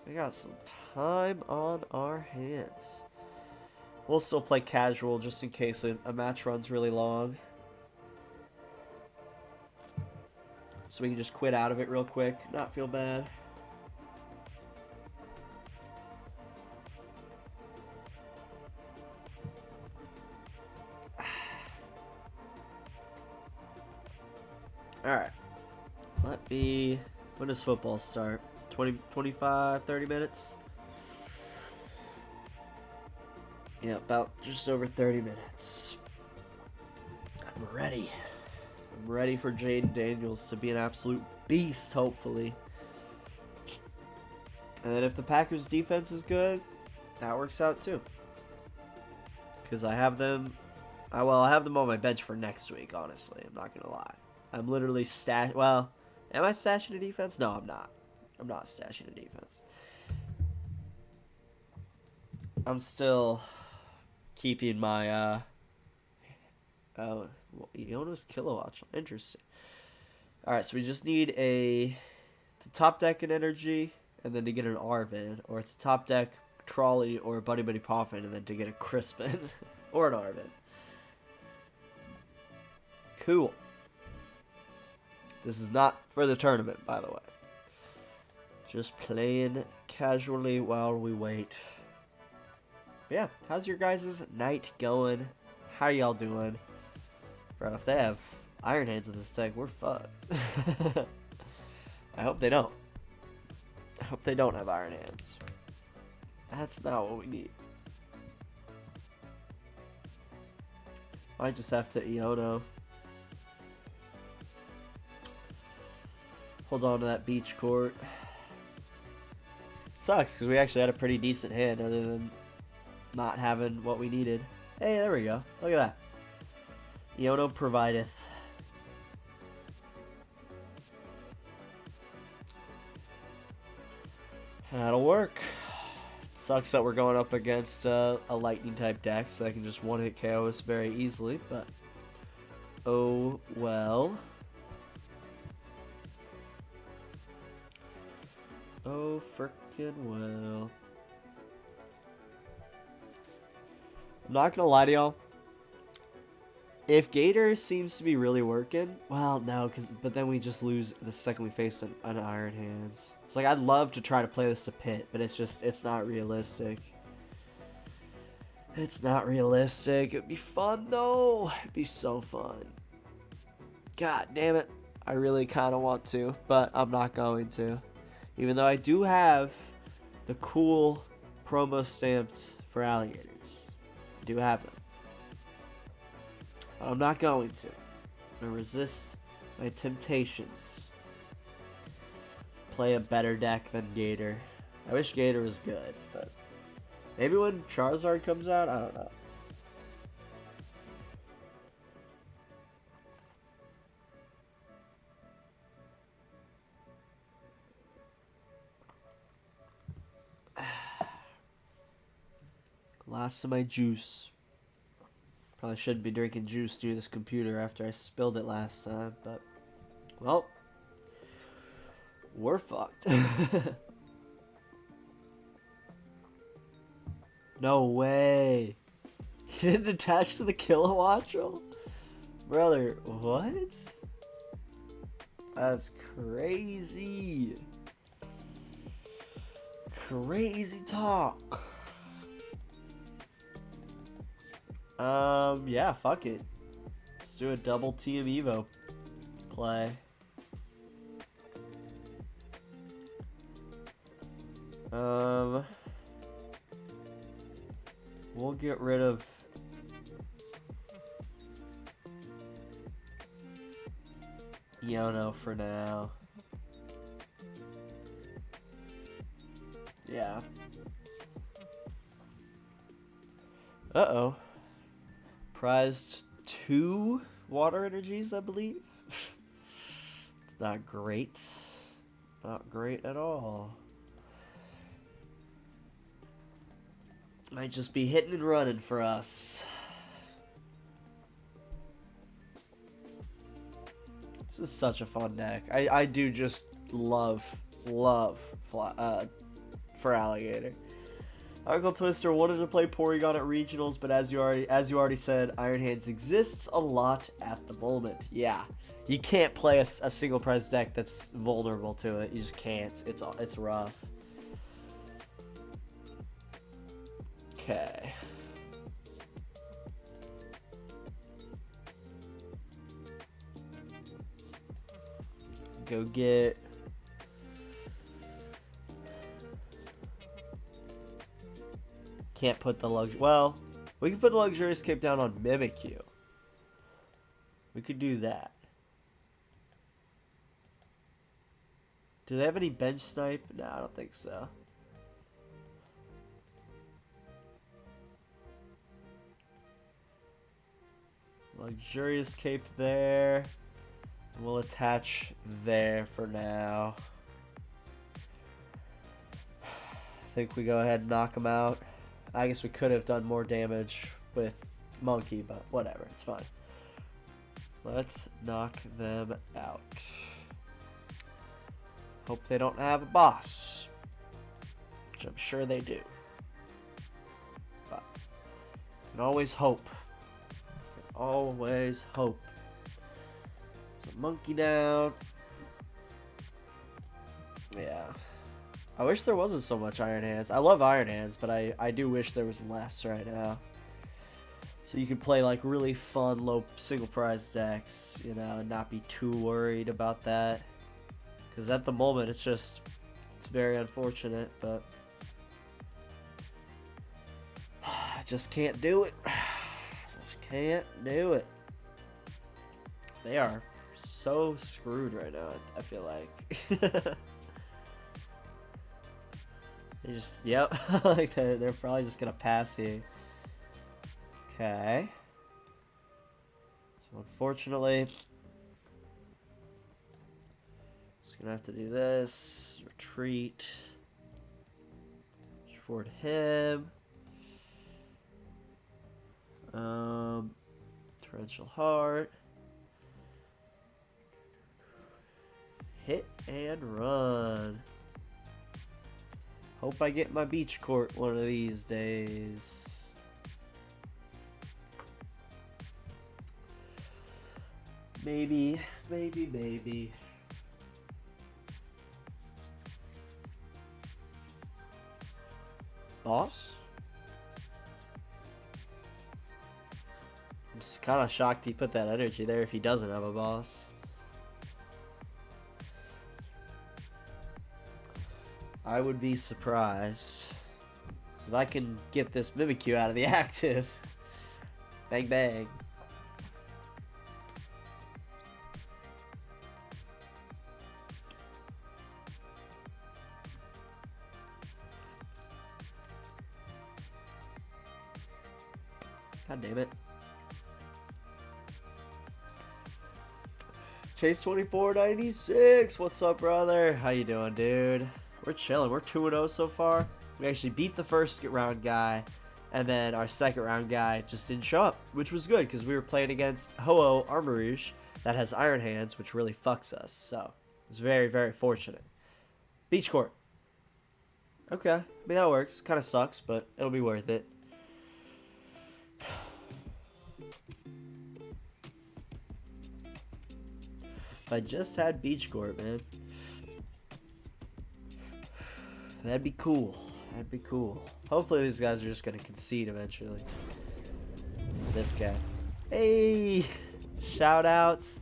We got some time on our hands. We'll still play casual just in case a match runs really long. So we can just quit out of it real quick, not feel bad. Alright. When does football start? 20, 25, 30 minutes? Yeah, about just over 30 minutes. I'm ready. I'm ready for Jaden Daniels to be an absolute beast, hopefully. And then if the Packers' defense is good, that works out too. Because I have them... I have them on my bench for next week, honestly. I'm not going to lie. I'm literally well, am I stashing a defense? No, I'm not. I'm not stashing a defense. I'm still keeping my Iono's Kilowatch. Interesting. Alright, so we just need to top deck an energy and then to get an Arven, or to top deck Trolley or Buddy-Buddy Poffin and then to get a Crispin or an Arven. Cool. This is not for the tournament, by the way. Just playing casually while we wait. But yeah, how's your guys' night going? How y'all doing? Bro, if they have Iron Hands in this deck, we're fucked. I hope they don't. I hope they don't have Iron Hands. That's not what we need. Might just have to Iono. Hold on to that beach court. Sucks because we actually had a pretty decent hand other than not having what we needed. Hey, there we go. Look at that. Iono provideth. That'll work. Sucks that we're going up against a lightning type deck, so I can just one-hit KO us very easily, but oh well. Oh, frickin' well. I'm not gonna lie to y'all. If Gator seems to be really working, well, no, but then we just lose the second we face an Iron Hands. It's like, I'd love to try to play this to Pit, but it's not realistic. It's not realistic. It'd be fun, though. It'd be so fun. God damn it. I really kind of want to, but I'm not going to. Even though I do have the cool promo stamped Feraligatrs. I do have them. But I'm not going to. I'm going to resist my temptations. Play a better deck than Gator. I wish Gator was good, but maybe when Charizard comes out, I don't know. Last of my juice. Probably shouldn't be drinking juice near this computer after I spilled it last time, but well, we're fucked. No way. He didn't attach to the Kilowatch? Brother, what? That's crazy. Crazy talk. Yeah, fuck it. Let's do a double TM EVO play. We'll get rid of Iono for now. Yeah. Uh-oh. Prized 2 water energies, I believe. It's not great. Not great at all. Might just be hitting and running for us. This is such a fun deck. I do just love Feraligatr. Uncle Twister wanted to play Porygon at regionals, but as you already said, Iron Hands exists a lot at the moment. Yeah, you can't play a single prize deck that's vulnerable to it. You just can't. It's rough. Okay. Go get. Can't put the well, we can put the Luxurious Cape down on Mimikyu. We could do that. Do they have any bench snipe? No, I don't think so. Luxurious Cape there. We'll attach there for now. I think we go ahead and knock them out. I guess we could have done more damage with Monkey, but whatever, it's fine. Let's knock them out. Hope they don't have a boss, which I'm sure they do. But can always hope. Can always hope. So Monkey down. Yeah. I wish there wasn't so much Iron Hands. I love Iron Hands, but I do wish there was less right now. So you could play like really fun low single prize decks, you know, and not be too worried about that. Because at the moment it's very unfortunate, but I just can't do it. Just can't do it. They are so screwed right now, I feel like. They just, yep, like they're probably just gonna pass you. Okay. So unfortunately, just gonna have to do this. Retreat. Forward him. Torrential Heart. Hit and run. Hope I get my beach court one of these days. Maybe. Boss? I'm just kind of shocked he put that energy there if he doesn't have a boss. I would be surprised. So if I can get this Mimikyu out of the active. Bang bang. God damn it. Chase 2496. What's up, brother? How you doing, dude? We're chilling. We're 2-0 so far. We actually beat the first round guy, and then our second round guy just didn't show up, which was good because we were playing against Ho-Oh Armourouge that has Iron Hands, which really fucks us. So it was very, very fortunate. Beach court. Okay. I mean, that works. Kind of sucks, but it'll be worth it. If I just had beach court, man. That'd be cool. That'd be cool. Hopefully these guys are just going to concede eventually. This guy. Hey! Shout outs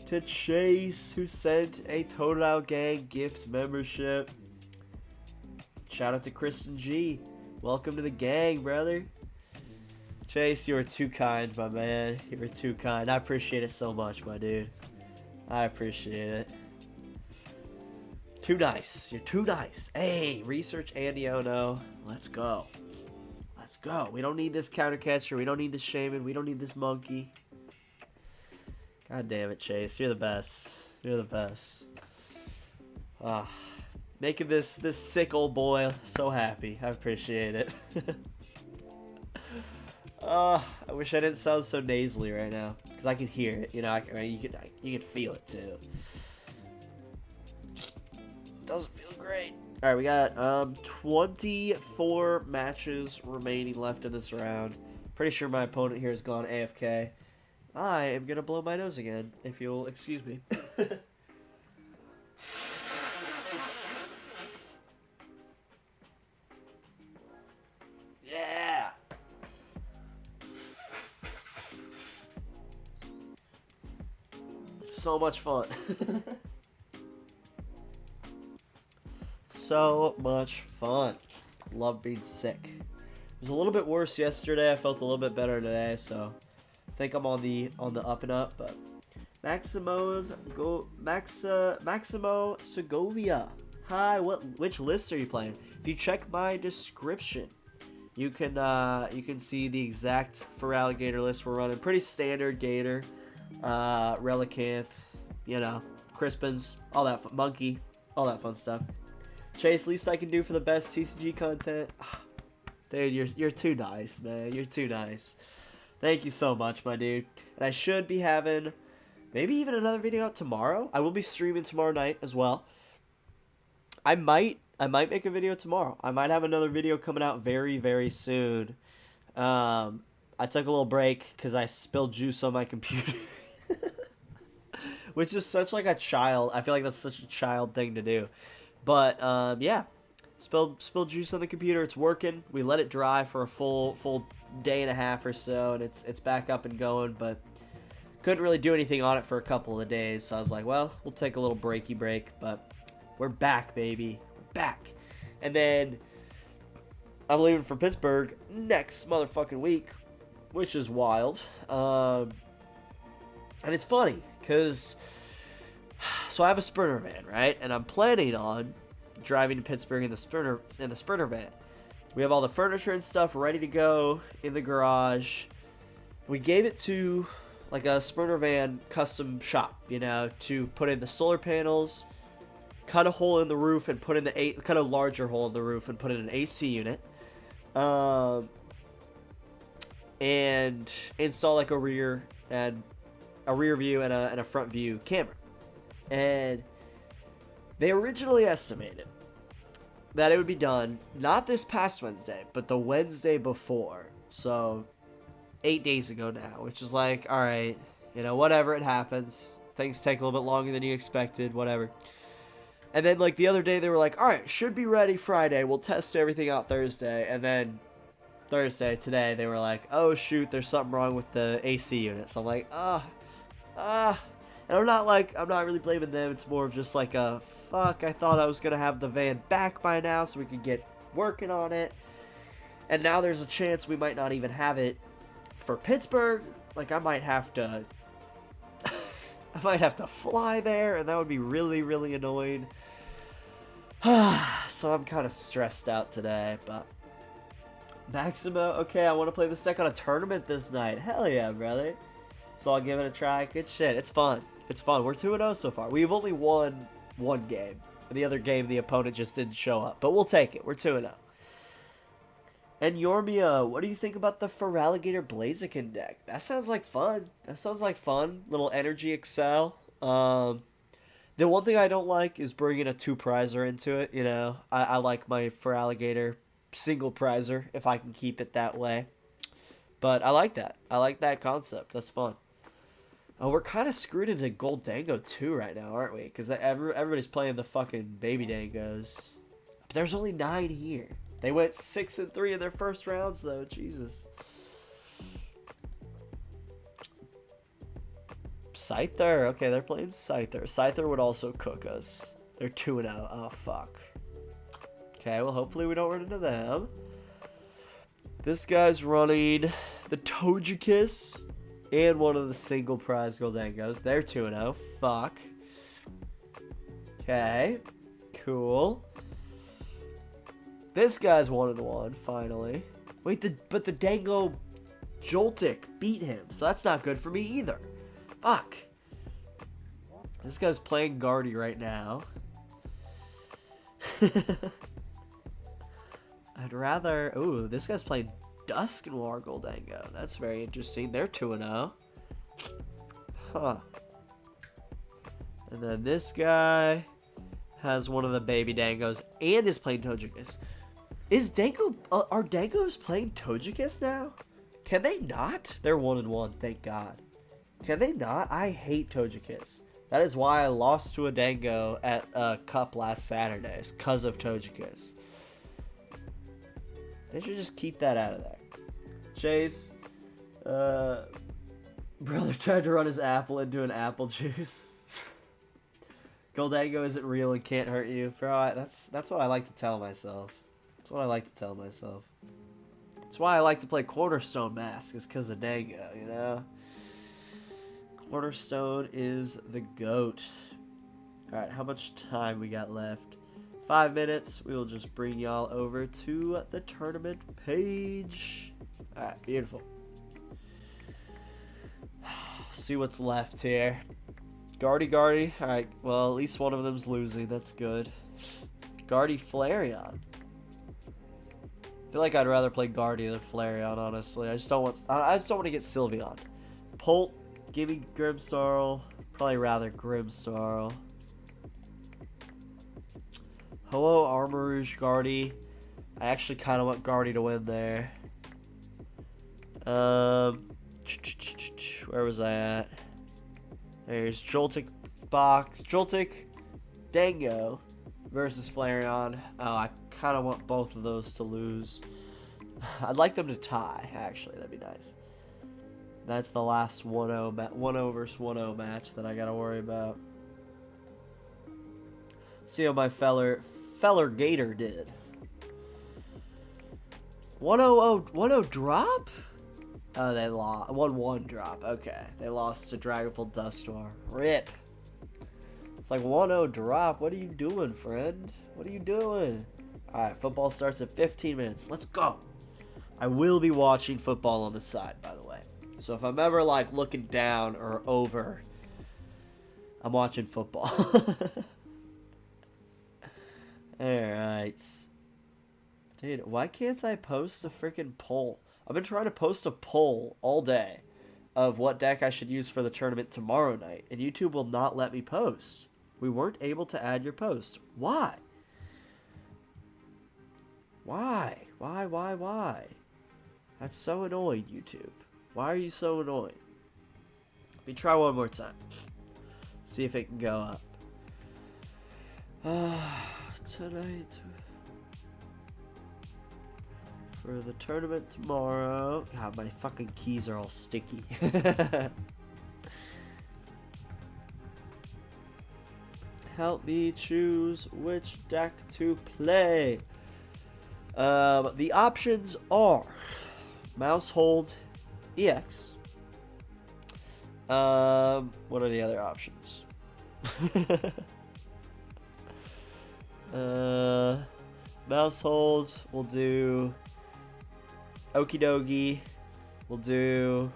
to Chase, who sent a Totodile Gang gift membership. Shout out to Kristen G. Welcome to the gang, brother. Chase, you were too kind, my man. You were too kind. I appreciate it so much, my dude. I appreciate it. Too nice. You're too nice. Hey, research and Iono. Let's go. Let's go. We don't need this counter catcher. We don't need this Shaymin. We don't need this monkey. God damn it, Chase. You're the best. You're the best. Making this sick old boy so happy. I appreciate it. I wish I didn't sound so nasally right now. because I can hear it. You know, I mean, you can feel it too. Doesn't feel great. All right, we got 24 matches remaining left in this round. Pretty sure my opponent here has gone AFK. I am gonna blow my nose again, if you'll excuse me. Yeah. So much fun. So much fun. Love being sick. It was a little bit worse yesterday. I felt a little bit better today, so I think I'm on the up and up. But Maximo Segovia. Hi, which list are you playing? If you check my description, you can see the exact Feraligatr list we're running. Pretty standard Gator, Relicanth, you know, Crispins, all that Monkey, all that fun stuff. Chase, least I can do for the best TCG content. Dude, you're too nice, man. You're too nice. Thank you so much, my dude. And I should be having maybe even another video out tomorrow. I will be streaming tomorrow night as well. I might make a video tomorrow. I might have another video coming out very, very soon. I took a little break because I spilled juice on my computer. Which is such like a child. I feel like that's such a child thing to do. But yeah, spilled juice on the computer. It's working. We let it dry for a full day and a half or so, and it's back up and going. But couldn't really do anything on it for a couple of days. So I was like, well, we'll take a little breaky break. But we're back, baby. We're back. And then I'm leaving for Pittsburgh next motherfucking week, which is wild. And it's funny because so I have a sprinter van, right? And I'm planning on driving to Pittsburgh in the sprinter van. We have all the furniture and stuff ready to go in the garage. We gave it to like a sprinter van custom shop, you know, to put in the solar panels, cut a hole in the roof and put in cut a larger hole in the roof and put in an AC unit, and install like a rear view and a front view camera. And they originally estimated that it would be done not this past Wednesday, but the Wednesday before. So 8 days ago now, which is like, all right, you know, whatever, it happens. Things take a little bit longer than you expected, whatever. And then like the other day they were like, all right, should be ready Friday. We'll test everything out Thursday. And then Thursday, today, they were like, oh shoot, there's something wrong with the AC unit. So I'm like, and I'm not really blaming them. It's more of just like a, fuck, I thought I was going to have the van back by now so we could get working on it. And now there's a chance we might not even have it for Pittsburgh. Like, I might have to fly there, and that would be really, really annoying. So I'm kind of stressed out today, but Maximo, okay, I want to play this deck on a tournament this night. Hell yeah, brother. So I'll give it a try. Good shit. It's fun. It's fun. We're 2-0 so far. We've only won one game. The other game, the opponent just didn't show up. But we'll take it. We're 2-0. And Yormia, what do you think about the Feraligatr Blaziken deck? That sounds like fun. That sounds like fun. Little Energy Excel. The one thing I don't like is bringing a 2-prizer into it. You know, I like my Feraligatr single prizer if I can keep it that way. But I like that. I like that concept. That's fun. Oh, we're kind of screwed into Gold Dango too right now, aren't we? Because everybody's playing the fucking baby Dangos. But there's only 9 here. They went 6-3 in their first rounds, though. Jesus. Scyther. Okay, they're playing Scyther. Scyther would also cook us. They're 2-0. Oh, fuck. Okay, well, hopefully we don't run into them. This guy's running the Togekiss and one of the single prize Goldangos. They're 2-0. Fuck. Okay. Cool. This guy's 1-1, finally. Wait, but the Dango Joltik beat him, so that's not good for me either. Fuck. This guy's playing Guardy right now. I'd rather... Ooh, this guy's playing Dusknoir Goldango. That's very interesting. They're 2-0. Huh. And then this guy has one of the baby Dangos and is playing Togekiss. Is Dango... are Dangos playing Togekiss now? Can they not? They're 1-1, thank God. Can they not? I hate Togekiss. That is why I lost to a Dango at a cup last Saturday. Because of Togekiss. They should just keep that out of there. Chase. Brother tried to run his apple into an apple juice. Goldango isn't real and can't hurt you. Bro, that's what I like to tell myself. That's what I like to tell myself. That's why I like to play Cornerstone Mask, is because of Dango, you know? Cornerstone is the GOAT. Alright, how much time we got left? 5 minutes. We will just bring y'all over to the tournament page. Alright, beautiful. See what's left here. Guardy. Alright, well, at least one of them's losing. That's good. Guardy Flareon. I feel like I'd rather play Guardy than Flareon, honestly. I just don't want to get Sylveon. Polt, give me Grimmsnarl. Probably rather Grimmsnarl. Hello, Armarouge Guardy. I actually kind of want Guardy to win there. Where was I at? There's Joltik Box. Joltik Dango versus Flareon. Oh, I kind of want both of those to lose. I'd like them to tie, actually. That'd be nice. That's the last 1-0 versus 1-0 match that I gotta worry about. See how my Feraligatr did. 1-0 drop? Oh, they lost. 1-1 drop. Okay. They lost to Dragapult Dusknoir. RIP. It's like 1-0 drop. What are you doing, friend? What are you doing? Alright, football starts at 15 minutes. Let's go. I will be watching football on the side, by the way. So if I'm ever, like, looking down or over, I'm watching football. Alright. Dude, why can't I post a freaking poll? I've been trying to post a poll all day of what deck I should use for the tournament tomorrow night, and YouTube will not let me post. We weren't able to add your post. Why? Why? Why? That's so annoying, YouTube. Why are you so annoying? Let me try one more time. See if it can go up. Tonight... for the tournament tomorrow. God, my fucking keys are all sticky. Help me choose which deck to play. The options are Mousehold EX. What are the other options? Mousehold, we'll do Okie Dokie, we'll do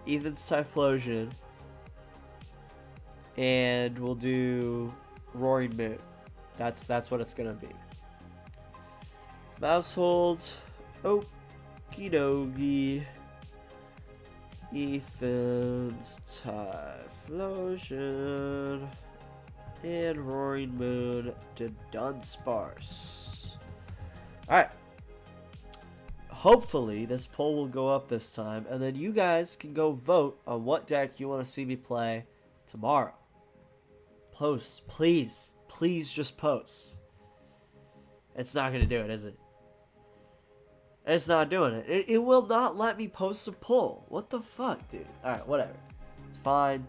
Ethan's Typhlosion, and we'll do Roaring Moon. That's what it's gonna be. Mousehold, Okie Dokie, Ethan's Typhlosion, and Roaring Moon to Dunsparce. Alright. Hopefully, this poll will go up this time, and then you guys can go vote on what deck you want to see me play tomorrow. Post, please. Please just post. It's not going to do it, is it? It's not doing it. It will not let me post a poll. What the fuck, dude? Alright, whatever. It's fine.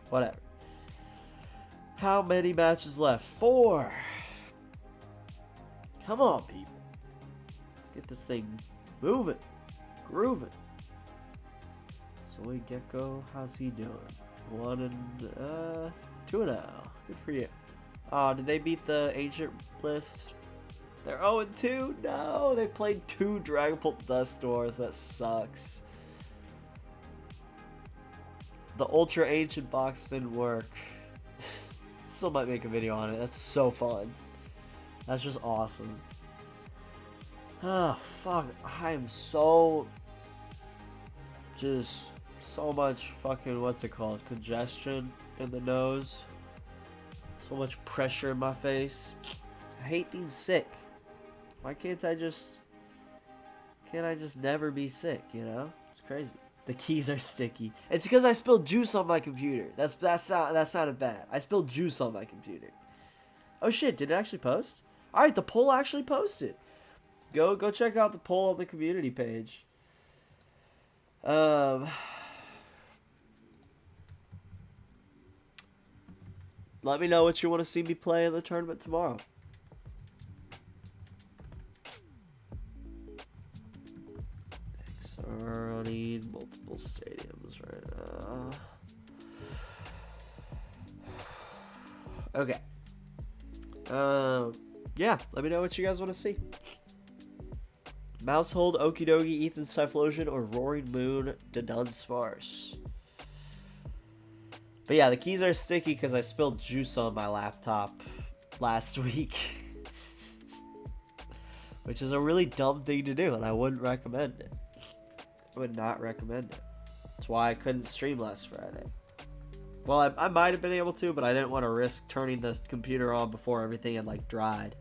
Whatever. How many matches left? 4. Come on, people. Let's get this thing moving. Grooving. Soy Gecko, how's he doing? 2-0. Good for you. Oh, did they beat the Ancient List? They're 0-2? No, they played 2 Dragapult Dusknoirs. That sucks. The Ultra Ancient box didn't work. Still might make a video on it. That's so fun. That's just awesome. Ah, fuck. I am so just So much fucking, what's it called? Congestion in the nose. So much pressure in my face. I hate being sick. Why can't I just never be sick, you know? It's crazy. The keys are sticky. It's because I spilled juice on my computer. That sounded bad. I spilled juice on my computer. Oh shit, did it actually post? Alright, the poll actually posted. Go check out the poll on the community page. Let me know what you want to see me play in the tournament tomorrow. I need multiple stadiums right now. Okay. Yeah, let me know what you guys want to see. Mousehold, Okidogi, Ethan's Typhlosion, or Roaring Moon, Dunsparce. But yeah, the keys are sticky because I spilled juice on my laptop last week. Which is a really dumb thing to do, and I wouldn't recommend it. I would not recommend it. That's why I couldn't stream last Friday. Well, I might have been able to, but I didn't want to risk turning the computer on before everything had, like, dried.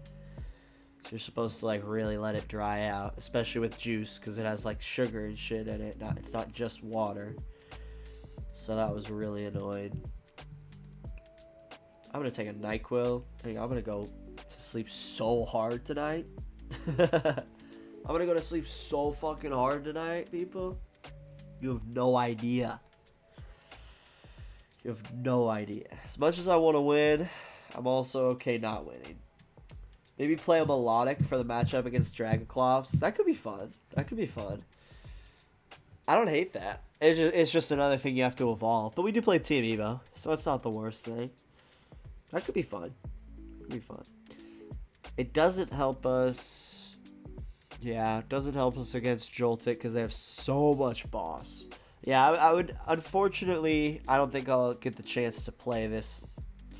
So you're supposed to, like, really let it dry out, especially with juice, because it has, like, sugar and shit in it. It's not just water. So that was really annoying. I'm going to take a NyQuil. I think I'm going to go to sleep so hard tonight. I'm going to go to sleep so fucking hard tonight, people. You have no idea. You have no idea. As much as I want to win, I'm also okay not winning. Maybe play a Melodic for the matchup against Dragonclops. That could be fun. That could be fun. I don't hate that. It's just another thing you have to evolve. But we do play Team Evo, so it's not the worst thing. That could be fun. Could be fun. It doesn't help us. Yeah, it doesn't help us against Joltik because they have so much boss. Yeah, I would. Unfortunately, I don't think I'll get the chance to play this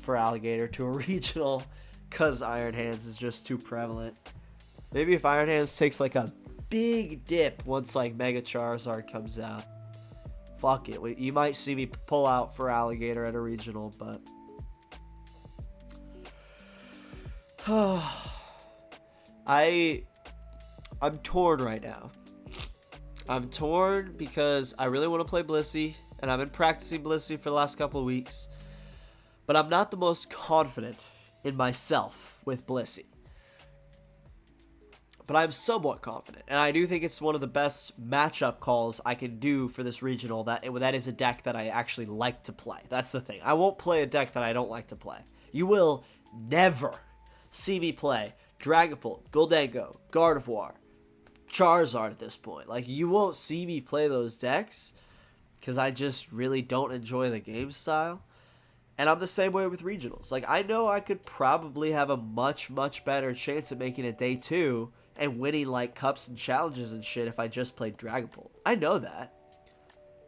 Feraligatr to a regional because Iron Hands is just too prevalent. Maybe if Iron Hands takes like a big dip once like Mega Charizard comes out. Fuck it. You might see me pull out Feraligatr at a regional, but I'm torn right now. I'm torn because I really want to play Blissey, and I've been practicing Blissey for the last couple of weeks, but I'm not the most confident in myself with Blissey. But I'm somewhat confident, and I do think it's one of the best matchup calls I can do for this regional. That is a deck that I actually like to play. That's the thing. I won't play a deck that I don't like to play. You will never see me play Dragapult, Goldengo, Gardevoir, Charizard at this point. Like, you won't see me play those decks because I just really don't enjoy the game style. And I'm the same way with regionals. Like, I know I could probably have a much, much better chance of making it day 2 and winning, like, cups and challenges and shit if I just played Dragapult. I know that.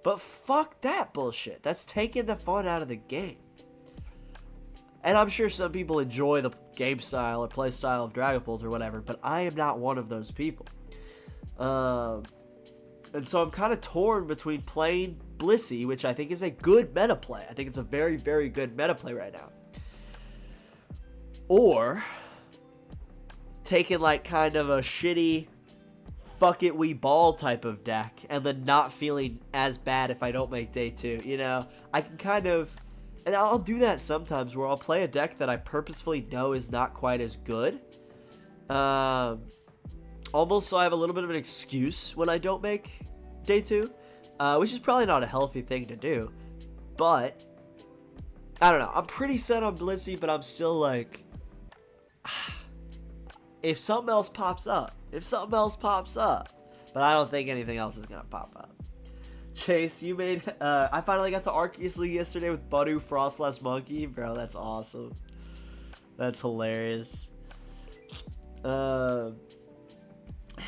But fuck that bullshit. That's taking the fun out of the game. And I'm sure some people enjoy the game style or play style of Dragapult or whatever, but I am not one of those people. And so I'm kind of torn between playing Blissey, which I think is a good meta play. I think it's a very, very good meta play right now. Or taking like kind of a shitty fuck it we ball type of deck and then not feeling as bad if I don't make day 2. You know, I can kind of, and I'll do that sometimes where I'll play a deck that I purposefully know is not quite as good. Almost so I have a little bit of an excuse when I don't make day 2, which is probably not a healthy thing to do, but I don't know. I'm pretty set on Blissey, but I'm still like, if something else pops up, but I don't think anything else is gonna pop up. Chase, you made, I finally got to Arceus League yesterday with Budu, Frostless Monkey, bro. That's awesome. That's hilarious.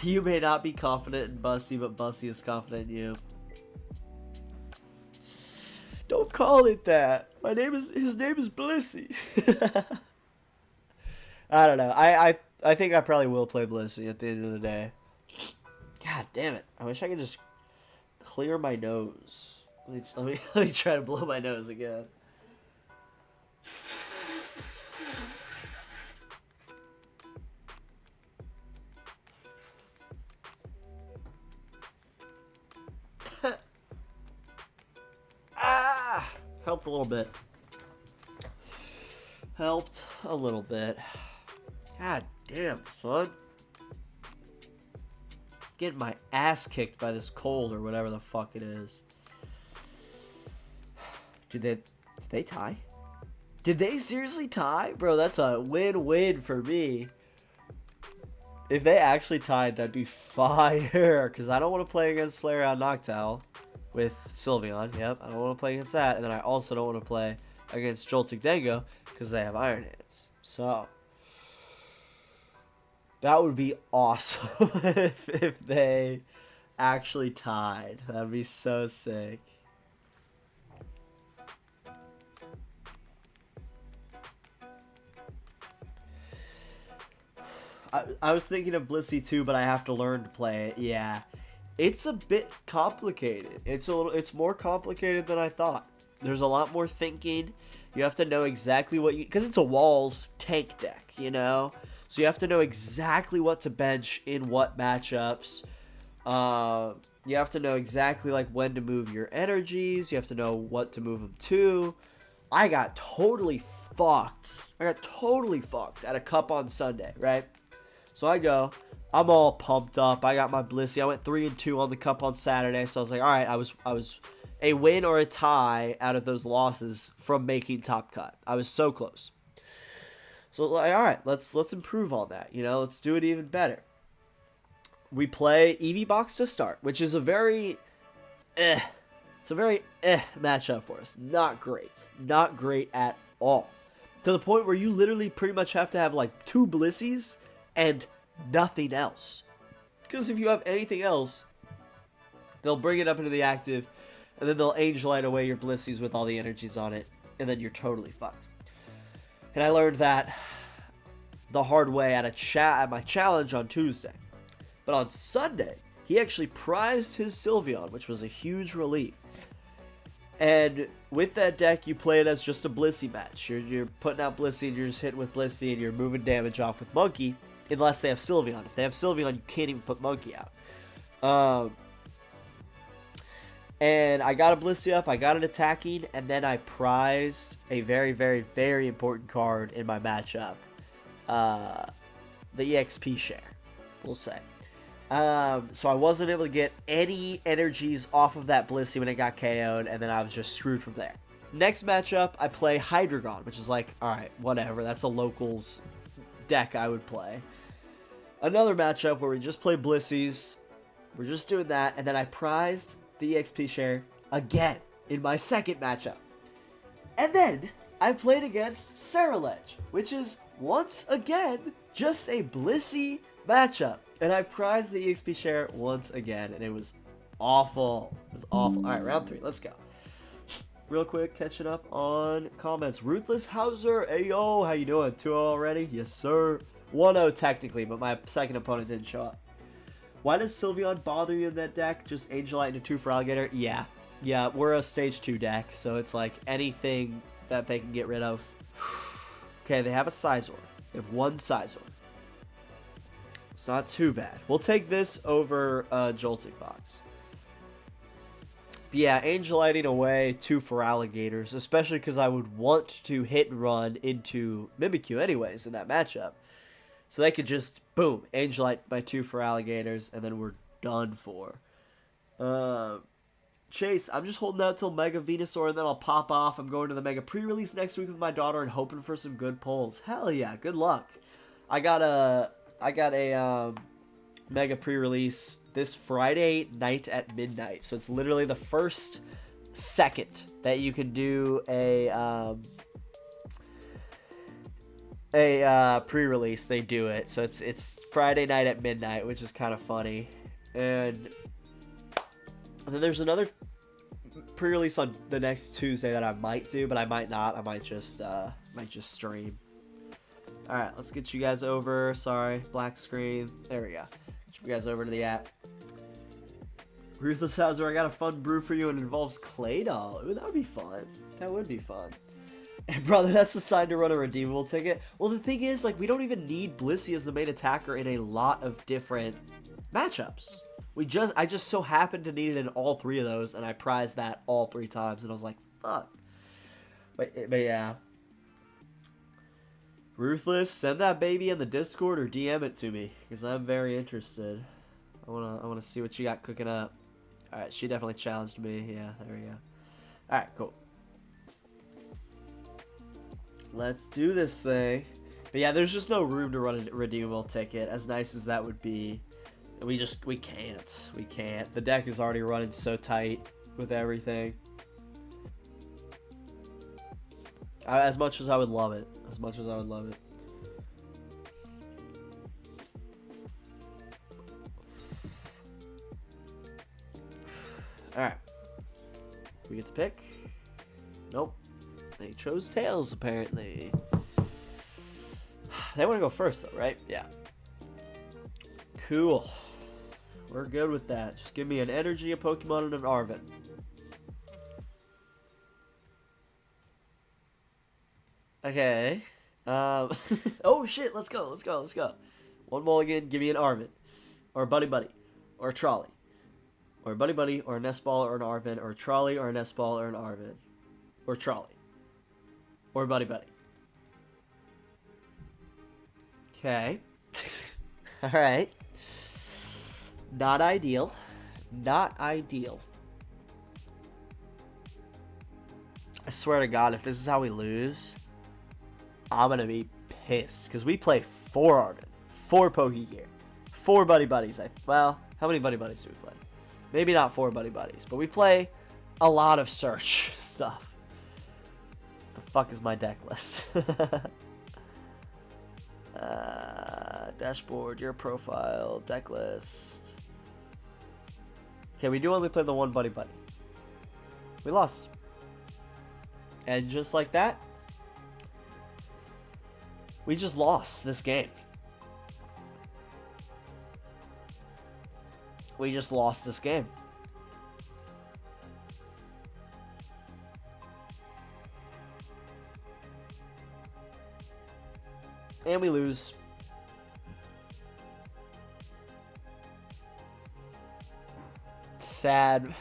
You may not be confident in Bussy, but Bussy is confident in you. Don't call it that. His name is Blissey. I don't know. I think I probably will play Blissey at the end of the day. God damn it. I wish I could just clear my nose. let me try to blow my nose again. Ah! Helped a little bit. Helped a little bit. God damn, son. Getting my ass kicked by this cold or whatever the fuck it is. Did they tie? Did they seriously tie? Bro, that's a win-win for me. If they actually tied, that'd be fire. Because I don't want to play against Flareon Noctowl with Sylveon. Yep, I don't want to play against that. And then I also don't want to play against Joltik Dango because they have Iron Hands. So, that would be awesome if they actually tied. That'd be so sick. I was thinking of Blissey too, but I have to learn to play it. Yeah, it's a bit complicated. It's more complicated than I thought. There's a lot more thinking. You have to know exactly what you, because it's a walls tank deck, you know. So you have to know exactly what to bench in what matchups. You have to know exactly like when to move your energies. You have to know what to move them to. I got totally fucked. At a cup on Sunday, right? So I go, I'm all pumped up. I got my Blissey. I went 3-2 on the cup on Saturday. So I was like, all right, I was a win or a tie out of those losses from making top cut. I was so close. So like, all right, let's improve on that. You know, let's do it even better. We play EV Box to start, which is a very matchup for us. Not great at all. To the point where you literally pretty much have to have like 2 Blisseys and nothing else. Because if you have anything else, they'll bring it up into the active, and then they'll Angel Light away your Blisseys with all the energies on it, and then you're totally fucked. And I learned that the hard way at my challenge on Tuesday. But on Sunday, he actually prized his Sylveon, which was a huge relief. And with that deck, you play it as just a Blissey match. You're putting out Blissey, and you're just hitting with Blissey, and you're moving damage off with Monkey, unless they have Sylveon. If they have Sylveon, you can't even put Monkey out. And I got a Blissey up, I got it attacking, and then I prized a very, very, very important card in my matchup. The EXP share, we'll say. So I wasn't able to get any energies off of that Blissey when it got KO'd, and then I was just screwed from there. Next matchup, I play Hydreigon, which is like, alright, whatever, that's a locals deck I would play. Another matchup where we just play Blisseys, we're just doing that, and then I prized the EXP share again in my second matchup. And then I played against Ceruledge, which is once again just a Blissey matchup. And I prized the EXP share once again, and it was awful. It was awful. Alright, round 3, let's go. Real quick, catching up on comments. Ruthless Hauser, ayo, how you doing? 2-0 already? Yes, sir. 1-0 technically, but my second opponent didn't show up. Why does Sylveon bother you in that deck? Just Angel Light into 2 Feraligatr? Yeah, we're a stage 2 deck, so it's like anything that they can get rid of. Okay, they have a Scizor. They have 1 Scizor. It's not too bad. We'll take this over Joltik Box. But yeah, Angel Lighting away 2 Feraligatrs, especially because I would want to hit and run into Mimikyu anyways in that matchup. So they could just, boom, Angel Light by 2 Feraligatrs, and then we're done for. Chase, I'm just holding out till Mega Venusaur, and then I'll pop off. I'm going to the Mega pre-release next week with my daughter and hoping for some good pulls. Hell yeah, good luck. I got a Mega pre-release this Friday night at midnight. So it's literally the first second that you can do a pre-release. They do it. So it's Friday night at midnight, which is kind of funny. And then there's another pre-release on the next Tuesday that I might do, but I might not. I might just stream. All right, let's get you guys over. Sorry, black screen. There we go. Get you guys over to the app. Ruthless Hauser, I got a fun brew for you and it involves Claydol. Ooh, that would be fun. That would be fun. And brother, that's a sign to run a redeemable ticket. Well, the thing is, like, we don't even need Blissey as the main attacker in a lot of different matchups. I just so happened to need it in all 3 of those, and I prized that all 3 times, and I was like, fuck. But yeah. Ruthless, send that baby in the Discord or DM it to me, because I'm very interested. I wanna see what you got cooking up. Alright, she definitely challenged me. Yeah, there we go. Alright, cool. Let's do this thing. But yeah, there's just no room to run a redeemable ticket, as nice as that would be. We can't. We can't. The deck is already running so tight with everything. As much as I would love it. As much as I would love it. Alright. We get to pick? Nope. They chose Tails, apparently. They want to go first, though, right? Yeah. Cool. We're good with that. Just give me an energy, a Pokemon, and an Arven. Okay. Oh, shit. Let's go. Let's go. Let's go. One mulligan. Give me an Arven. Or a Buddy-Buddy. Or a Trolley. Or a Buddy-Buddy. Or a Nest Ball. Or an Arven. Or a Trolley. Or a Nest Ball. Or an Arven. Or Trolley. Or Buddy-Buddy. Okay. Alright. Not ideal. Not ideal. I swear to God, if this is how we lose, I'm gonna be pissed. Because we play 4 Arven, 4 Pokégear, 4 Buddy-Buddies. Well, how many Buddy-Buddies do we play? Maybe not 4 Buddy-Buddies, but we play a lot of search stuff. The fuck is my deck list? Dashboard, your profile, deck list. Okay, we do only play the 1 Buddy-Buddy. We lost. And just like that, we just lost this game. We just lost this game. And we lose. Sad.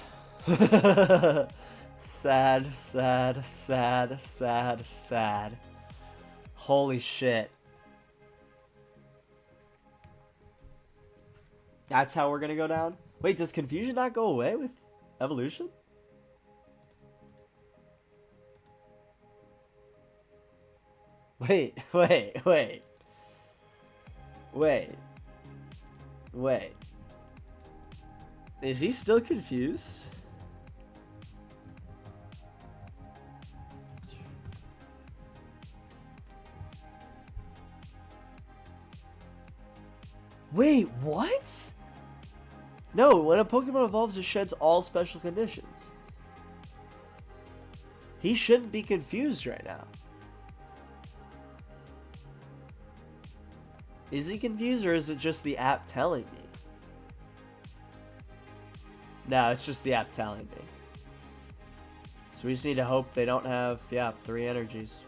Sad, sad, sad, sad, sad. Holy shit. That's how we're gonna go down? Wait, does confusion not go away with evolution? Wait. Is he still confused? Wait, what? No, when a Pokemon evolves, it sheds all special conditions. He shouldn't be confused right now. Is he confused, or is it just the app telling me? No, it's just the app telling me. So we just need to hope they don't have, yeah, 3 energies.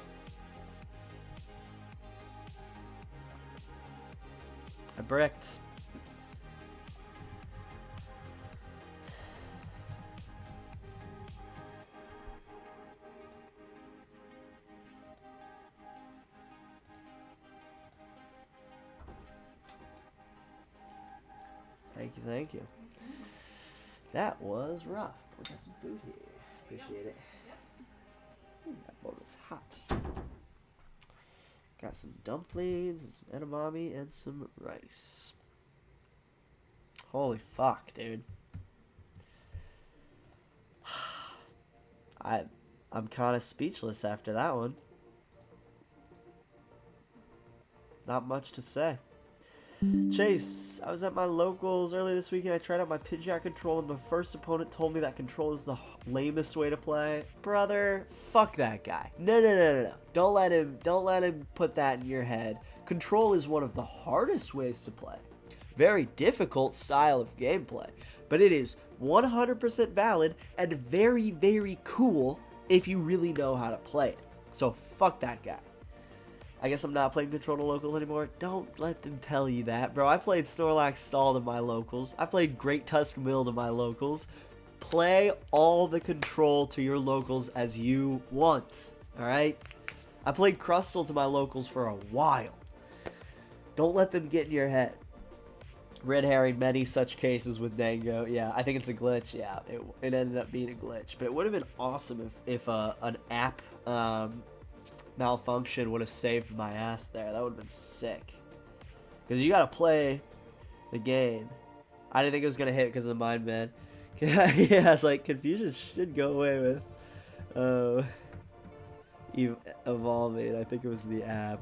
I bricked. Thank you. That was rough. We got some food here. Appreciate it. Ooh, that bowl is hot. Got some dumplings and some edamame and some rice. Holy fuck, dude. I'm kind of speechless after that one. Not much to say. Chase, I was at my locals earlier this week and I tried out my Pidgeot control and the first opponent told me that control is the lamest way to play. Brother, fuck that guy. No. Don't let him put that in your head. Control is one of the hardest ways to play. very difficult style of gameplay. But it is 100% valid and very, very cool if you really know how to play it. So fuck that guy. I guess I'm not playing Control to Local anymore. Don't let them tell you that, bro. I played Snorlax Stall to my locals. I played Great Tusk Mill to my locals. Play all the Control to your locals as you want, alright? I played Crustle to my locals for a while. Don't let them get in your head. Red herring many such cases with Dango. Yeah, I think it's a glitch. Yeah, it ended up being a glitch. But it would have been awesome if an app malfunction would have saved my ass there. That would have been sick. Because you got to play the game. I didn't think it was going to hit because of the Mind Man. Yeah, it's like confusion should go away with evolving. I think it was the app.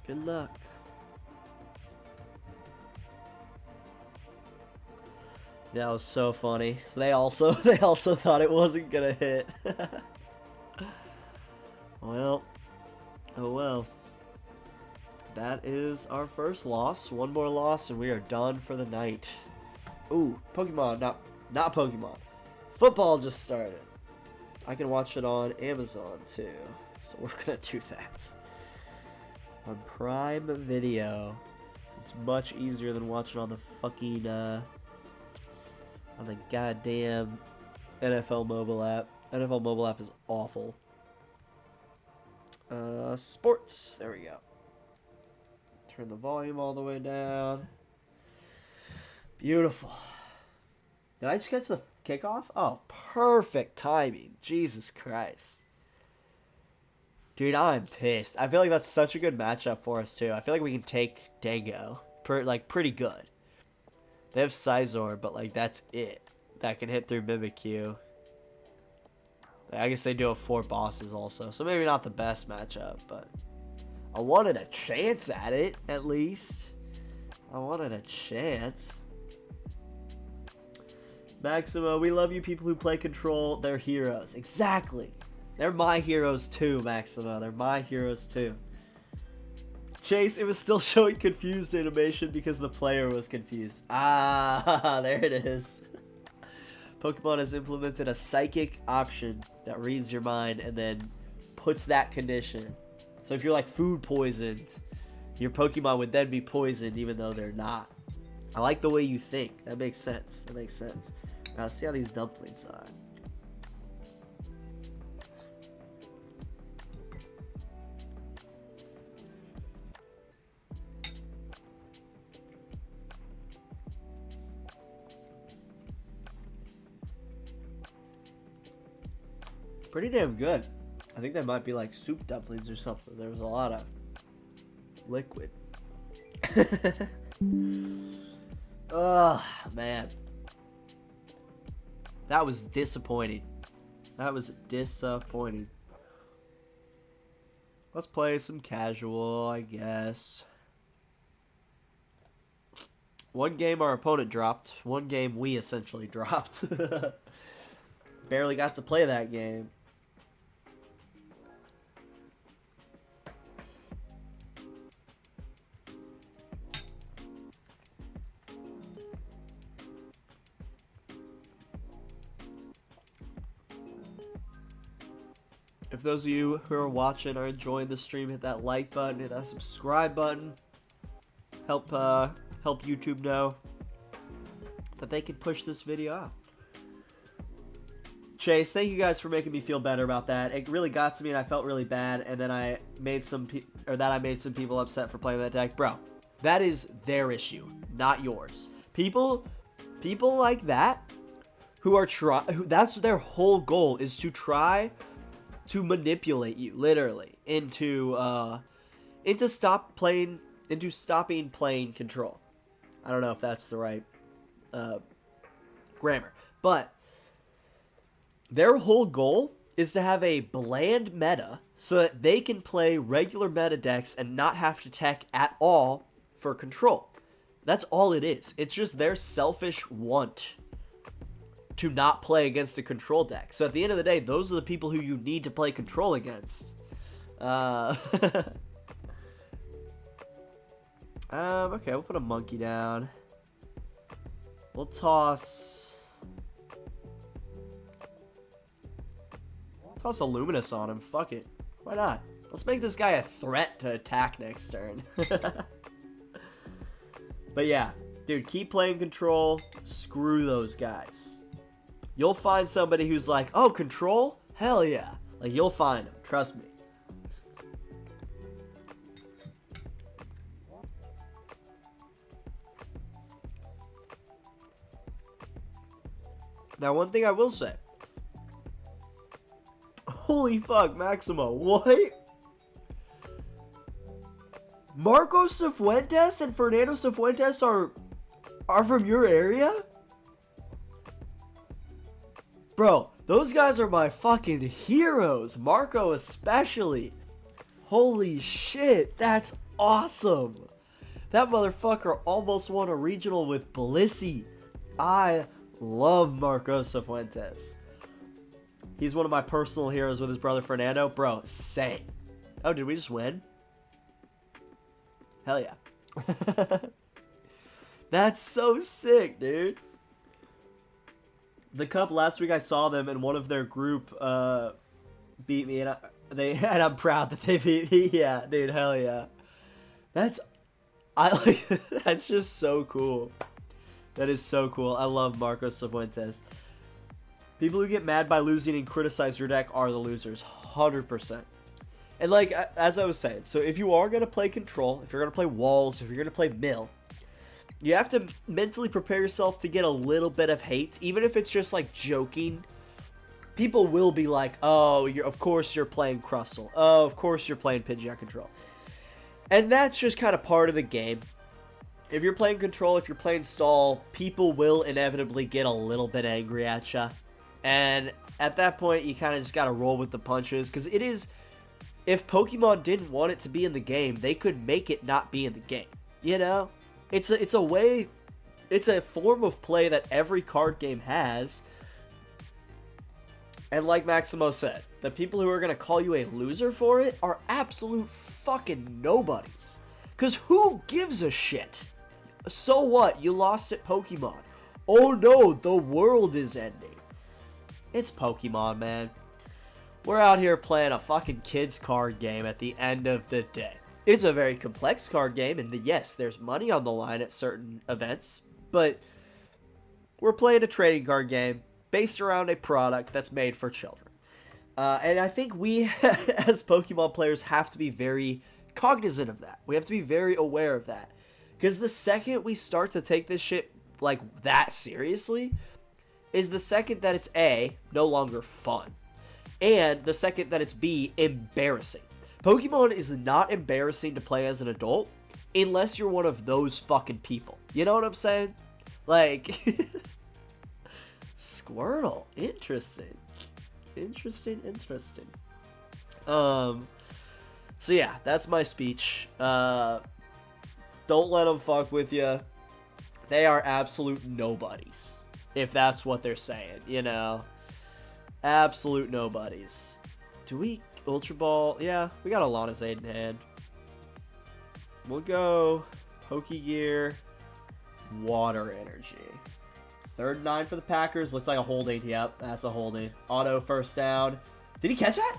Good luck. That was so funny. So they also thought it wasn't gonna hit. Well, oh well. That is our first loss. One more loss and we are done for the night. Ooh, Pokemon, not Pokemon. Football just started. I can watch it on Amazon too. So we're gonna do that. On Prime Video. It's much easier than watching on the fucking on the goddamn NFL mobile app. NFL mobile app is awful. Sports. There we go. Turn the volume all the way down. Beautiful. Did I just catch the kickoff? Oh, perfect timing. Jesus Christ. Dude, I'm pissed. I feel like that's such a good matchup for us, too. I feel like we can take Dango. Pretty good. They have Scizor, but, like, that's it. That can hit through Mimikyu. I guess they do have 4 bosses also. So maybe not the best matchup, but I wanted a chance at it, at least. I wanted a chance. Maximo, we love you people who play Control. They're heroes. Exactly. They're my heroes too, Maximo. They're my heroes too. Chase, it was still showing confused animation because the player was confused. Ah, there it is. Pokemon has implemented a psychic option that reads your mind and then puts that condition. So if you're like food poisoned, your Pokemon would then be poisoned even though they're not. I like the way you think. That makes sense. That makes sense. Now let's see how these dumplings are. Pretty damn good. I think they might be like soup dumplings or something. There was a lot of liquid. Oh, man. That was disappointing. That was disappointing. Let's play some casual, I guess. One game our opponent dropped. One game we essentially dropped. Barely got to play that game. If those of you who are watching are enjoying the stream, hit that like button, hit that subscribe button. Help YouTube know that they can push this video out. Chase, thank you guys for making me feel better about that. It really got to me and I felt really bad, and then I made some people upset for playing that deck. Bro, that is their issue, not yours. People like that who are that's their whole goal, is to try to manipulate you literally into stopping playing Control. I don't know if that's the right grammar, but their whole goal is to have a bland meta so that they can play regular meta decks and not have to tech at all for Control. That's all it is. It's just their selfish want to not play against a control deck. So at the end of the day, those are the people who you need to play control against. Okay, we'll put a monkey down. We'll toss a Luminous on him. Fuck it. Why not? Let's make this guy a threat to attack next turn. But yeah, dude, keep playing control. Screw those guys. You'll find somebody who's like, oh, control? Hell yeah. Like, you'll find them. Trust me. Now, one thing I will say. Holy fuck, Maximo. What? Marcos Cifuentes and Fernando Cifuentes are from your area? Bro, those guys are my fucking heroes. Marco especially. Holy shit, that's awesome. That motherfucker almost won a regional with Blissey. I love Marco Cifuentes. He's one of my personal heroes with his brother Fernando. Bro, same. Oh, did we just win? Hell yeah. That's so sick, dude. The Cup last week, I saw them and one of their group beat me, and I'm proud that they beat me. Yeah, dude, hell yeah. That's just so cool. That is so cool. I love Marcos Cifuentes. People who get mad by losing and criticize your deck are the losers, 100%. And like, as I was saying, so if you are going to play control, if you're going to play walls, if you're going to play mill, you have to mentally prepare yourself to get a little bit of hate, even if it's just like joking. People will be like, oh, of course you're playing Crustle. Oh, of course you're playing Pidgeot control. And that's just kind of part of the game. If you're playing control, if you're playing stall, people will inevitably get a little bit angry at you. And at that point, you kind of just got to roll with the punches. Because it is, if Pokemon didn't want it to be in the game, they could make it not be in the game. You know? It's a way, it's a form of play that every card game has. And like Maximo said, the people who are going to call you a loser for it are absolute fucking nobodies. Because who gives a shit? So what? You lost at Pokemon. Oh no, the world is ending. It's Pokemon, man. We're out here playing a fucking kids card game at the end of the day. It's a very complex card game, and yes, there's money on the line at certain events, but we're playing a trading card game based around a product that's made for children. And I think we, as Pokemon players, have to be very cognizant of that. We have to be very aware of that. Because the second we start to take this shit like that seriously is the second that it's A, no longer fun, and the second that it's B, embarrassing. Pokemon is not embarrassing to play as an adult unless you're one of those fucking people. You know what I'm saying? Like, Squirtle. Interesting. Interesting. So yeah, that's my speech. Don't let them fuck with you. They are absolute nobodies, if that's what they're saying, you know. Absolute nobodies. Do we Ultra Ball? Yeah, we got a Lana Zaid in hand. We'll go Pokégear, Water Energy. Third 9 for the Packers. Looks like a holding. Yep, that's a holding. Auto first down. Did he catch that?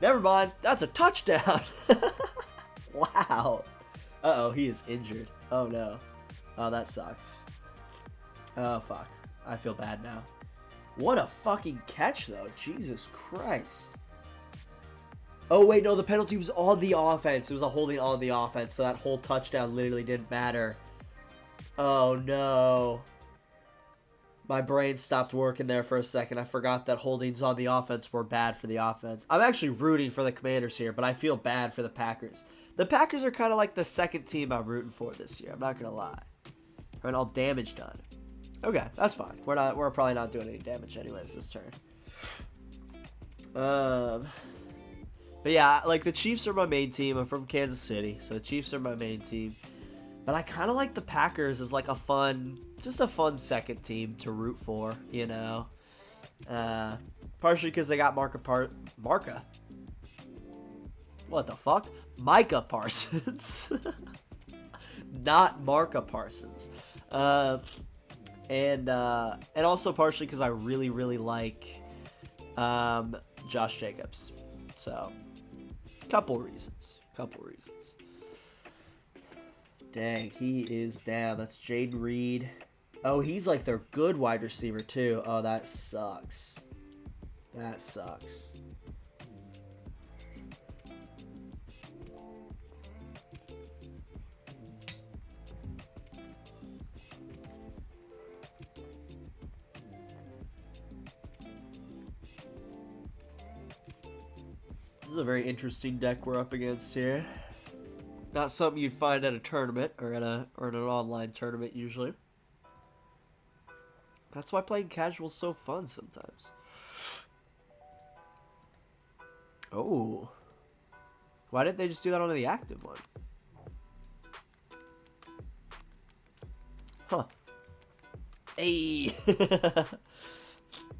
Never mind. That's a touchdown. Wow. Uh-oh, he is injured. Oh, no. Oh, that sucks. Oh, fuck. I feel bad now. What a fucking catch, though. Jesus Christ. Oh, wait, no, the penalty was on the offense. It was a holding on the offense, so that whole touchdown literally didn't matter. Oh, no. My brain stopped working there for a second. I forgot that holdings on the offense were bad for the offense. I'm actually rooting for the Commanders here, but I feel bad for the Packers. The Packers are kind of like the second team I'm rooting for this year. I'm not going to lie. Having all damage done. Okay, that's fine. We're probably not doing any damage anyways this turn. But yeah, like the Chiefs are my main team. I'm from Kansas City, so the Chiefs are my main team. But I kind of like the Packers as like a fun, just a fun second team to root for, you know. Partially because they got Marca. What the fuck? Micah Parsons. Not Marca Parsons. And also partially because I really, really like Josh Jacobs. So, couple reasons. Dang, he is down. That's Jaden Reed. Oh, he's like their good wide receiver too. Oh, that sucks. That sucks. This is a very interesting deck we're up against here. Not something you'd find at a tournament or at an online tournament usually. That's why playing casual is so fun sometimes. Oh. Why didn't they just do that on the active one? Huh. Hey.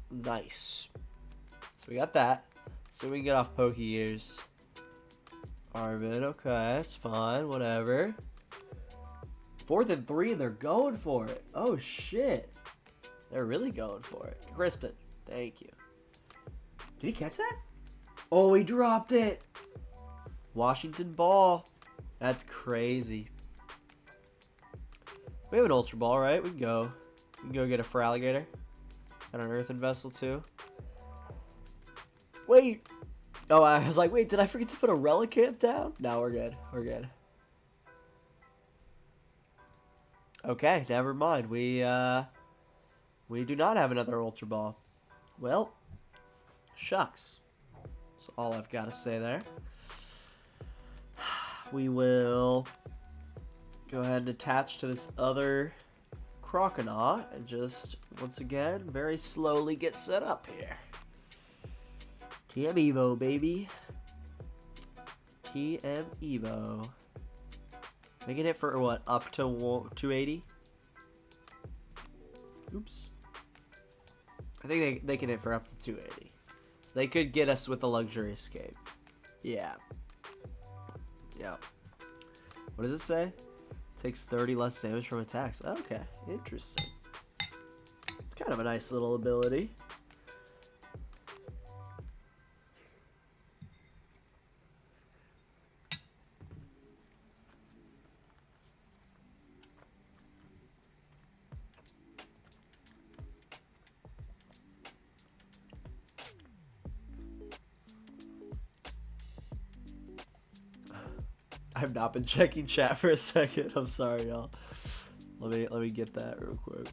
Nice. So we got that. So we can get off Pokégears. Arven, okay, that's fine, whatever. 4th and 3, and they're going for it. Oh, shit. They're really going for it. Crispin, thank you. Did he catch that? Oh, he dropped it. Washington ball. That's crazy. We have an Ultra Ball, right? We can go get a Feraligatr. And an Earthen Vessel, too. Wait. Oh, I was like, wait, did I forget to put a Relicanth down? No, we're good. We're good. Okay, never mind. We do not have another Ultra Ball. Well, shucks. That's all I've got to say there. We will go ahead and attach to this other Croconaw and just, once again, very slowly get set up here. TM EVO, baby. TM EVO. Making it for what? Up to 280? Oops. I think they can hit for up to 280. So they could get us with the Luxury Escape. Yeah. Yeah. What does it say? Takes 30 less damage from attacks. Okay. Interesting. Kind of a nice little ability. I've not been checking chat for a second. I'm sorry, y'all. Let me get that real quick.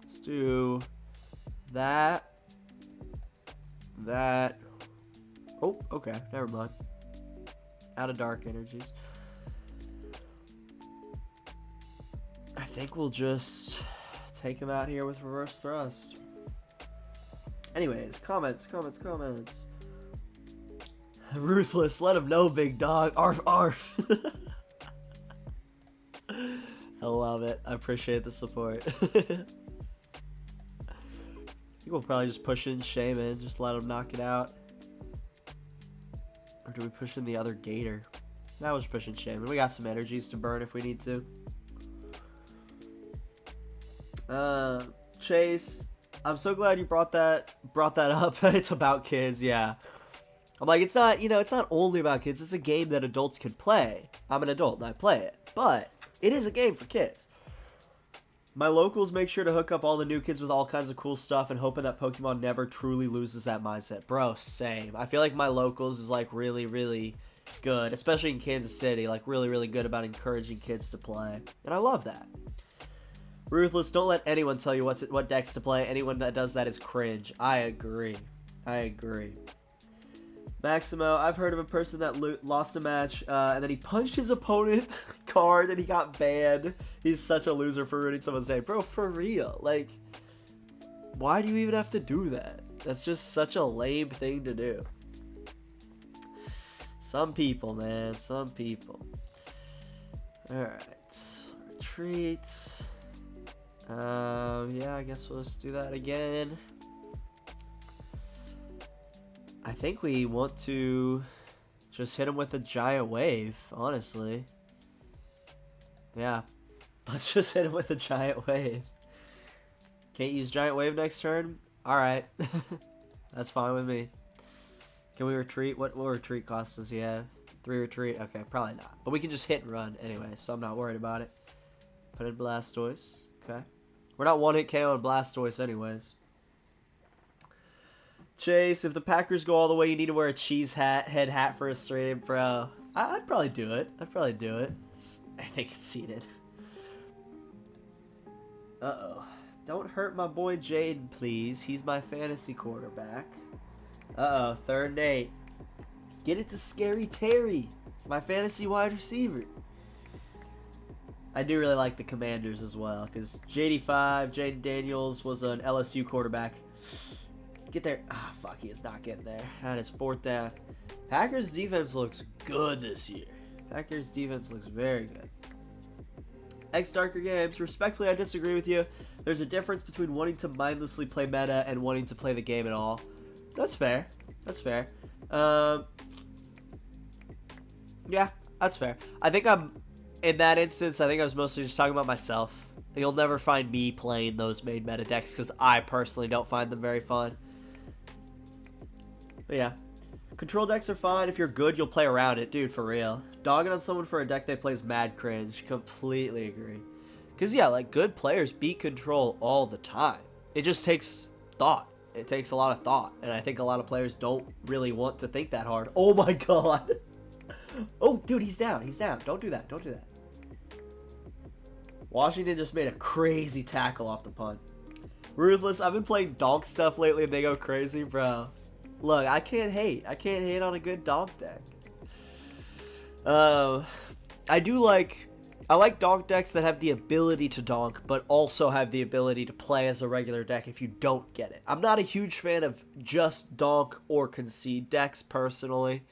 Let's do that. That. Oh, okay. Never mind. Out of dark energies. I think we'll just take him out here with reverse thrust. Anyways, comments. Ruthless, let him know, big dog. Arf, arf. I love it. I appreciate the support. I think we'll probably just push in Shaymin, just let him knock it out. Or do we push in the other Gator? Now we'll just push in Shaymin. We got some energies to burn if we need to. Chase, I'm so glad you brought that up. It's about kids, yeah. I'm like, it's not, it's not only about kids. It's a game that adults can play. I'm an adult and I play it, but it is a game for kids. My locals make sure to hook up all the new kids with all kinds of cool stuff and hoping that Pokemon never truly loses that mindset. Bro, same. I feel like my locals is like really, really good, especially in Kansas City, like really, really good about encouraging kids to play. And I love that. Ruthless, don't let anyone tell you what decks to play. Anyone that does that is cringe. I agree. Maximo, I've heard of a person that lost a match and then he punched his opponent card and he got banned. He's such a loser for ruining someone's day. Bro, for real. Like, why do you even have to do that? That's just such a lame thing to do. Some people, man. Some people. Alright. Retreat. Yeah, I guess we'll just do that again. I think we want to just hit him with a giant wave, honestly. Yeah. Let's just hit him with a giant wave. Can't use giant wave next turn? Alright. That's fine with me. Can we retreat? What retreat cost does he have? 3 retreat? Okay, probably not. But we can just hit and run anyway, so I'm not worried about it. Put in Blastoise. Okay. We're not one-hit KO on Blastoise anyways. Chase, if the Packers go all the way, you need to wear a cheese head hat for a stream, bro. I'd probably do it. I think it's seated. Uh-oh. Don't hurt my boy Jaden, please. He's my fantasy quarterback. Uh-oh, 3rd and 8. Get it to Scary Terry, my fantasy wide receiver. I do really like the Commanders as well, because JD5, Jaden Daniels, was an LSU quarterback. Get there. Ah, fuck, he is not getting there. That is 4th down. Packers defense looks good this year. Packers defense looks very good. X Darker Games, respectfully, I disagree with you. There's a difference between wanting to mindlessly play meta and wanting to play the game at all. That's fair. That's fair. Yeah, that's fair. I think in that instance, I think I was mostly just talking about myself. You'll never find me playing those main meta decks because I personally don't find them very fun. But yeah. Control decks are fine. If you're good, you'll play around it. Dude, for real. Dogging on someone for a deck they play is mad cringe. Completely agree. Because, yeah, like, good players beat control all the time. It just takes thought. It takes a lot of thought. And I think a lot of players don't really want to think that hard. Oh, my God. Oh, dude, he's down. He's down. Don't do that. Don't do that. Washington just made a crazy tackle off the punt. Ruthless, I've been playing donk stuff lately and they go crazy, bro. Look, I can't hate. I can't hate on a good donk deck. I like donk decks that have the ability to donk, but also have the ability to play as a regular deck if you don't get it. I'm not a huge fan of just donk or concede decks, personally.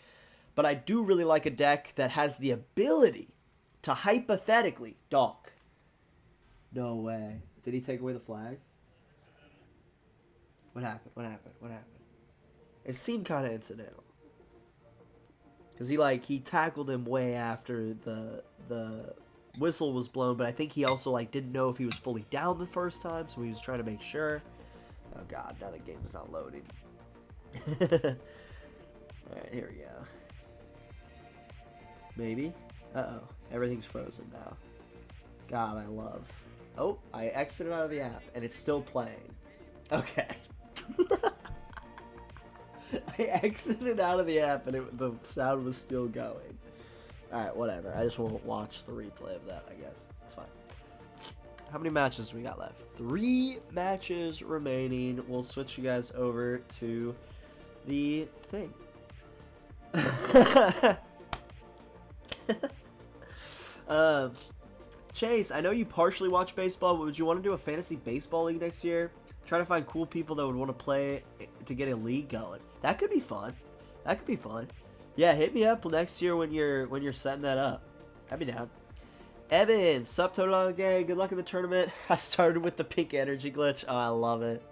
But I do really like a deck that has the ability to hypothetically donk. No way. Did he take away the flag? What happened? What happened? What happened? It seemed kind of incidental. Because he tackled him way after the whistle was blown, but I think he also didn't know if he was fully down the first time, so he was trying to make sure. Oh god, now the game is not loading. Alright, here we go. Maybe? Uh-oh. Everything's frozen now. God, I love. Oh, I exited out of the app, and it's still playing. Okay. I exited out of the app, and the sound was still going. Alright, whatever. I just won't watch the replay of that, I guess. It's fine. How many matches do we got left? 3 matches remaining. We'll switch you guys over to the thing. Chase, I know you partially watch baseball, but would you want to do a fantasy baseball league next year? Try to find cool people that would want to play to get a league going. That could be fun. That could be fun. Yeah, hit me up next year when you're setting that up. I'd be down. Evan, sup Totodile gang, good luck in the tournament. I started with the pink energy glitch. Oh, I love it.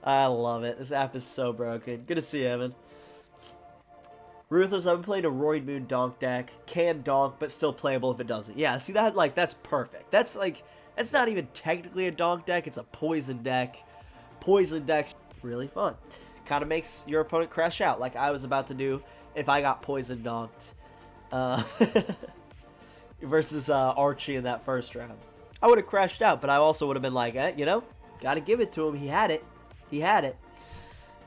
I love it. This app is so broken. Good to see you, Evan. Ruthless, I've been playing a Roid Moon donk deck. Can donk, but still playable if it doesn't. Yeah, see that? That's perfect. That's not even technically a donk deck. It's a poison deck. Poison deck's really fun. Kind of makes your opponent crash out, like I was about to do if I got poison donked. Versus Archie in that first round. I would have crashed out, but I also would have been like, gotta give it to him. He had it. He had it.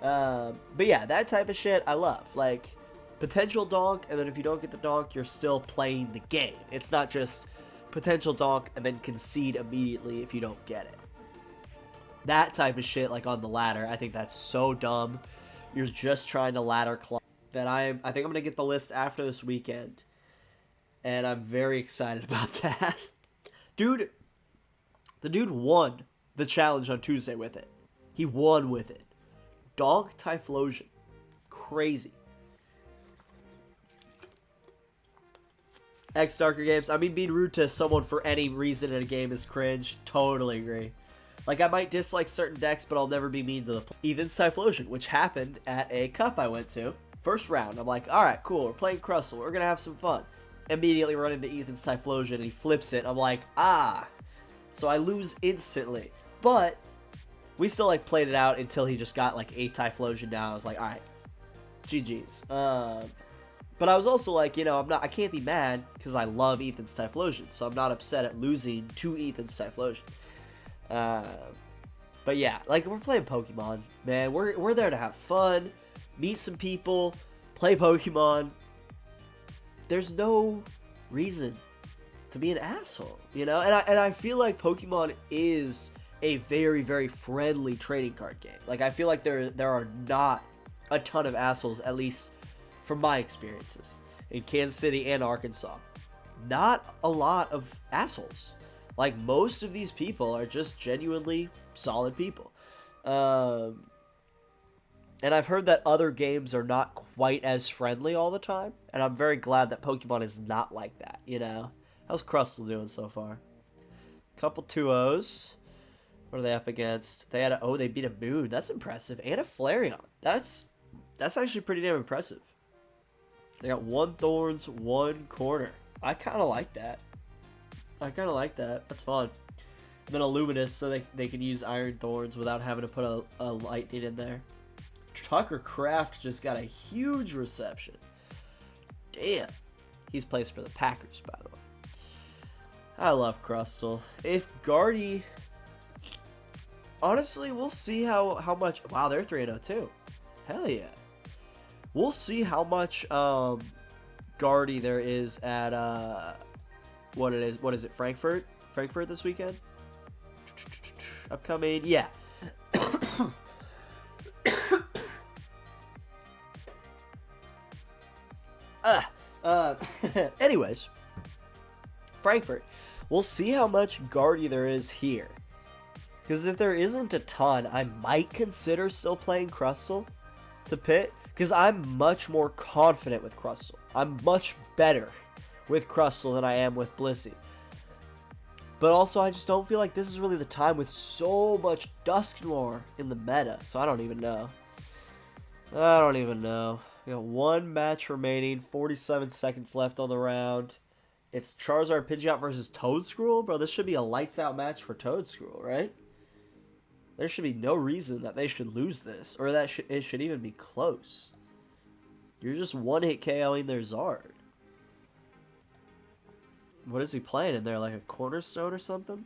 But yeah, that type of shit I love. Potential donk, and then if you don't get the donk, you're still playing the game. It's not just potential donk and then concede immediately if you don't get it. That type of shit, on the ladder, I think that's so dumb. You're just trying to ladder climb. I think I'm going to get the list after this weekend. And I'm very excited about that. The dude won the challenge on Tuesday with it. He won with it. Donk Typhlosion. Crazy. X Darker Games. I mean, being rude to someone for any reason in a game is cringe. Totally agree. Like, I might dislike certain decks, but I'll never be mean to the Earthen's Typhlosion, which happened at a cup I went to. First round, I'm like, alright, cool, we're playing Crustle, we're gonna have some fun. Immediately run into Earthen's Typhlosion, and he flips it, I'm like, ah. So I lose instantly. But we still, like, played it out until he just got, like, a Typhlosion down. I was like, alright, GG's. But I was also like, you know, I can't be mad, because I love Earthen's Typhlosion, so I'm not upset at losing to Earthen's Typhlosion. But yeah, like, we're playing Pokemon, man. We're there to have fun, meet some people, play Pokemon. There's no reason to be an asshole, you know? And I feel like Pokemon is a very, very friendly trading card game. Like, I feel like there are not a ton of assholes, at least from my experiences in Kansas City and Arkansas. Not a lot of assholes. Like, most of these people are just genuinely solid people. And I've heard that other games are not quite as friendly all the time. And I'm very glad that Pokemon is not like that, you know? How's Crustle doing so far? Couple 2-0s. What are they up against? They had they beat a Moon. That's impressive. And a Flareon. That's actually pretty damn impressive. They got 1 Thorns, 1 Corner. I kind of like that. That's fun. And then a Luminous so they can use Iron Thorns without having to put a Lightning in there. Tucker Craft just got a huge reception. Damn. He's placed for the Packers, by the way. I love Crustle. If Guardy... Honestly, we'll see how much... Wow, they're 3-0 too. Hell yeah. We'll see how much Guardy there is at... What is it, Frankfurt? Frankfurt this weekend? Upcoming, yeah. Anyways, Frankfurt. We'll see how much Guardy there is here. Because if there isn't a ton, I might consider still playing Crustle to pit. Because I'm much more confident with Crustle. I'm much better with Crustle than I am with Blissey. But also, I just don't feel like this is really the time with so much Dusknoir in the meta. So I don't even know. We got 1 match remaining. 47 seconds left on the round. It's Charizard Pidgeot versus Toedscruel? Bro, this should be a lights out match for Toedscruel, right? There should be no reason that they should lose this. Or that it should even be close. You're just one-hit KOing their Zard. What is he playing in there? Like a Cornerstone or something?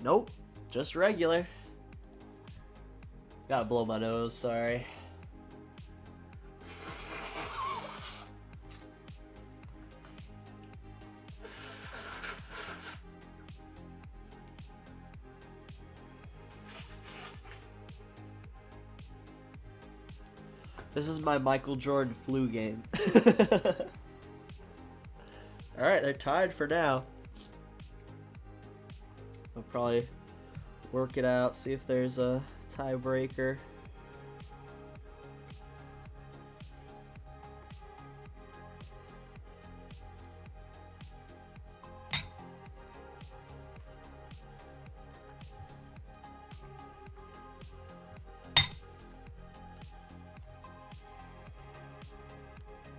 Nope. Just regular. Gotta blow my nose, sorry. This is my Michael Jordan flu game. Alright, they're tied for now. We'll probably work it out, see if there's a tiebreaker.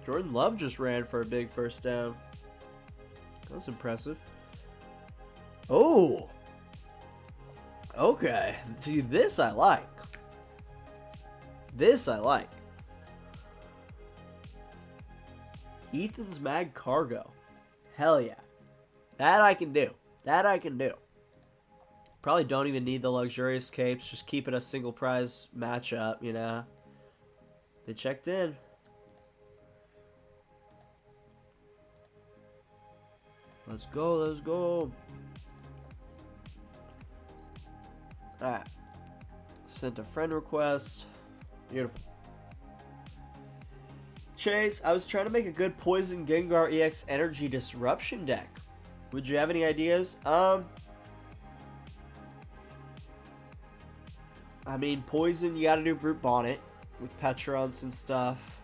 Jordan Love just ran for a big first down. That's impressive. Oh! Okay. See, this I like. This I like. Ethan's Mag Cargo. Hell yeah. That I can do. Probably don't even need the luxurious capes. Just keep it a single prize matchup, you know. They checked in. Let's go. Alright. Sent a friend request. Beautiful. Chase, I was trying to make a good Poison Gengar EX Energy Disruption deck. Would you have any ideas? I mean, Poison, you gotta do Brute Bonnet with Petrons and stuff.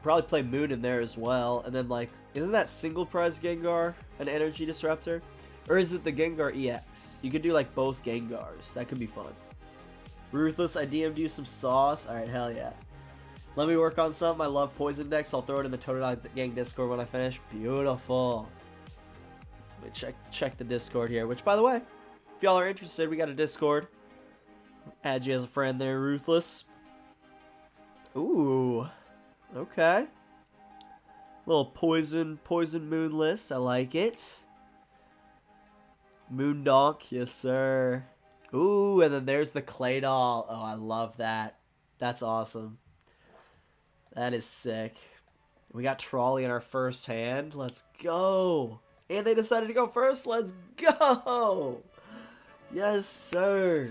probably play Moon in there as well. And then, like, isn't that single prize Gengar an energy disruptor? Or is it the Gengar EX? You could do, like, both Gengars. That could be fun. Ruthless, I DM'd you some sauce. Alright, hell yeah. Let me work on something. I love poison decks. I'll throw it in the Totodile Gang Discord when I finish. Beautiful. Let me check the Discord here. Which, by the way, if y'all are interested, we got a Discord. Add you as a friend there, Ruthless. Ooh. Okay. Little poison moon list. I like it. Moondonk. Yes, sir. Ooh, and then there's the Claydol. Oh, I love that. That's awesome. That is sick. We got Trolley in our first hand. Let's go. And they decided to go first. Let's go. Yes, sir.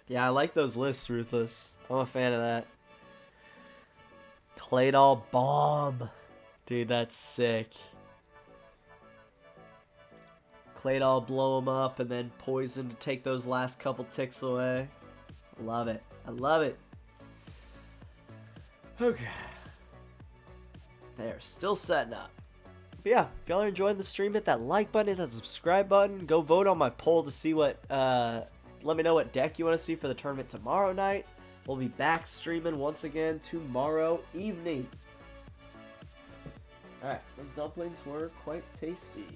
Yeah, I like those lists, Ruthless. I'm a fan of that. Claydol Bomb. Dude, that's sick. Claydol blow him up and then Poison to take those last couple ticks away. Love it. I love it. Okay. They're still setting up. But yeah, if y'all are enjoying the stream, hit that like button, hit that subscribe button. Go vote on my poll to see what, let me know what deck you want to see for the tournament tomorrow night. We'll be back streaming once again tomorrow evening. Alright, those dumplings were quite tasty.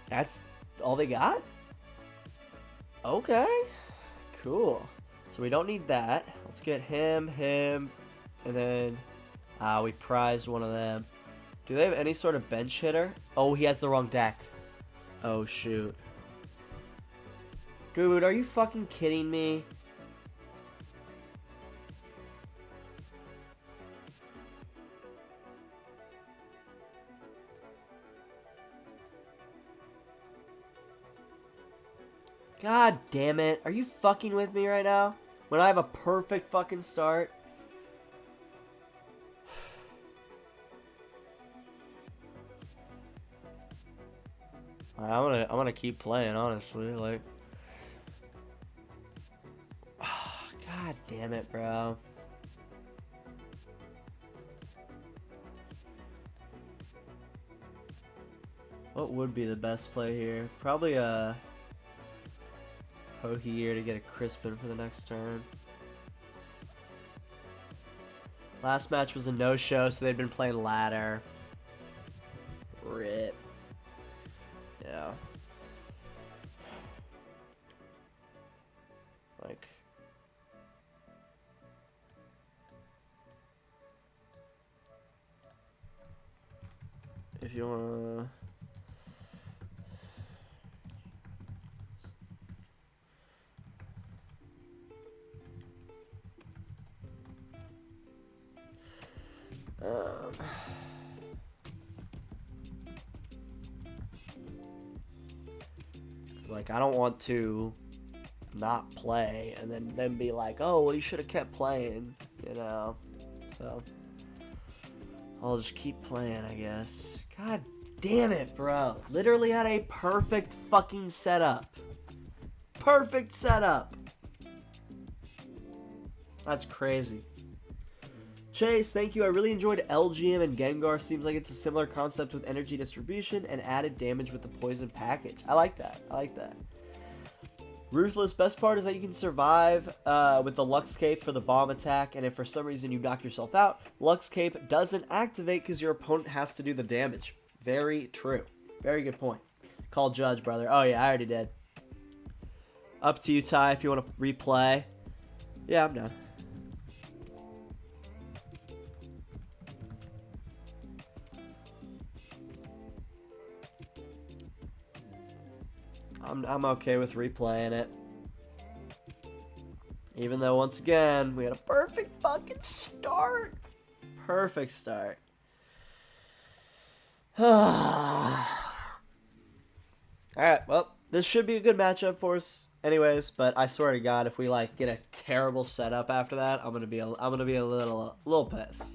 That's all they got? Okay. Cool. So we don't need that. Let's get him, and then we prized one of them. Do they have any sort of bench hitter? Oh, he has the wrong deck. Oh, shoot. Dude, are you fucking kidding me? God damn it. Are you fucking with me right now? When I have a perfect fucking start? I'm gonna keep playing, honestly. Like, oh, God damn it, bro. What would be the best play here? Probably a Pokégear to get a Crispin for the next turn. Last match was a no-show, so they've been playing ladder. Rip. Yeah. Like, if you wanna like, I don't want to not play and then be like, oh, well, you should have kept playing, you know. So I'll just keep playing, I guess. God damn it, bro. Literally had a perfect fucking setup. Perfect setup. That's crazy. Chase, thank you. I really enjoyed LGM and Gengar. Seems like it's a similar concept with energy distribution and added damage with the poison package. I like that. I like that. Ruthless, best part is that you can survive with the Lux Cape for the bomb attack, and if for some reason you knock yourself out, Lux Cape doesn't activate because your opponent has to do the damage. Very true. Very good point. Call Judge, brother. Oh yeah, I already did. Up to you, Ty, if you want to replay. Yeah, I'm done. I'm okay with replaying it. Even though, once again, we had a perfect fucking start. Perfect start. Alright, well, this should be a good matchup for us anyways, but I swear to God, if we, like, get a terrible setup after that, I'm gonna be a little pissed.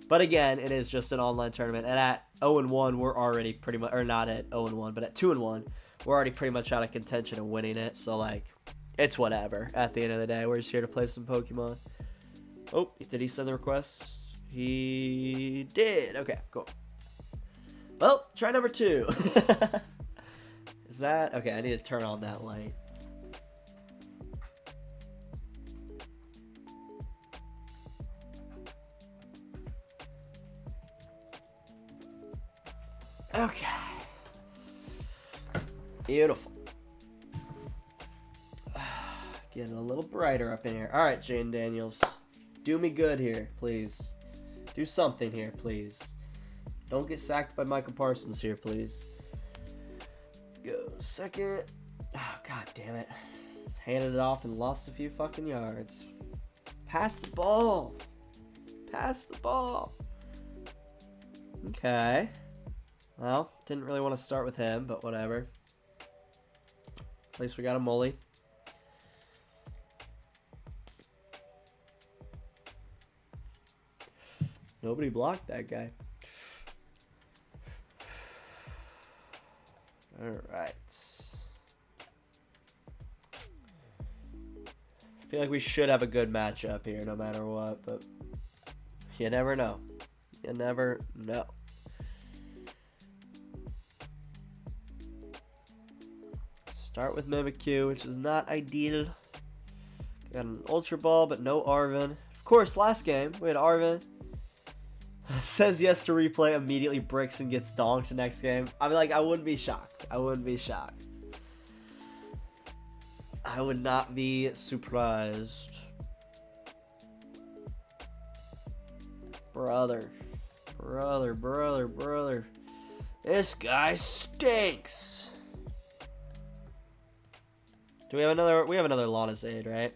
But again, it is just an online tournament, and at 0-1, we're already pretty much, or not at 0-1, but at 2-1, we're already pretty much out of contention of winning it, so, like, it's whatever. At the end of the day, we're just here to play some Pokemon. Oh, did he send the request? He did. Okay, cool. Well, try number 2. Is that... Okay, I need to turn on that light. Okay. Beautiful. Getting a little brighter up in here. All right, Jane Daniels. Do me good here, please. Do something here, please. Don't get sacked by Michael Parsons here, please. Go second. Oh, god damn it. Handed it off and lost a few fucking yards. Pass the ball. Pass the ball. Okay. Well, didn't really want to start with him, but whatever. At least we got a Mully. Nobody blocked that guy. Alright. I feel like we should have a good matchup here no matter what, but you never know. You never know. Start with Mimikyu, which is not ideal. Got an Ultra Ball, but no Arven. Of course, last game, we had Arven. Says yes to replay, immediately bricks and gets donked next game. I mean, like, I wouldn't be shocked. I wouldn't be shocked. I would not be surprised. Brother. Brother, brother, brother. This guy stinks. Do we have another? We have another Lana's Aid, right?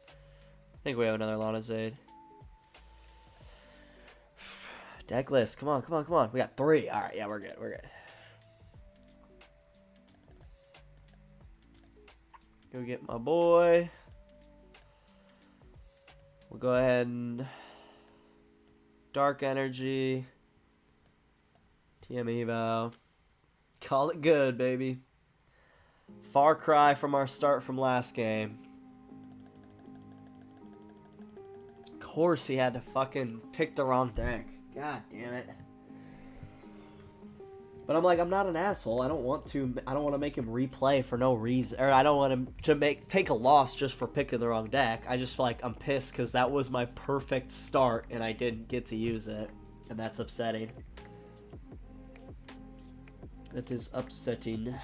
I think we have another Lana's Aid. Deck list. Come on, come on, come on. We got 3. All right, yeah, we're good. We're good. Go get my boy. We'll go ahead and Dark Energy. TM EVO. Call it good, baby. Far cry from our start from last game. Of course he had to fucking pick the wrong deck. God damn it. But I'm like, I'm not an asshole. I don't want to make him replay for no reason. Or I don't want him to take a loss just for picking the wrong deck. I just feel like I'm pissed because that was my perfect start and I didn't get to use it. And that's upsetting. It is upsetting.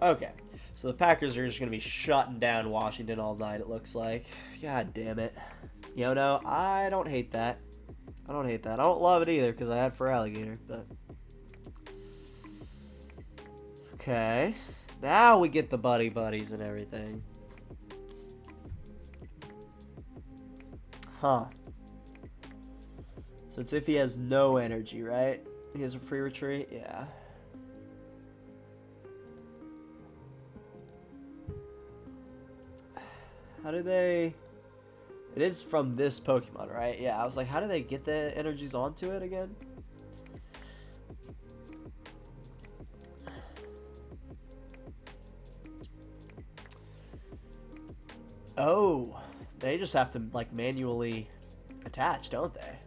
Okay, so the Packers are just going to be shutting down Washington all night, it looks like. God damn it. Iono, I don't hate that. I don't hate that. I don't love it either because I had Feraligatr, but... Okay. Now we get the Buddy-Buddies and everything. Huh. So it's if he has no energy, right? He has a free retreat? Yeah. How do they... It is from this Pokemon, right? Yeah, I was like, how do they get the energies onto it again? Oh, they just have to, like, manually attach, don't they?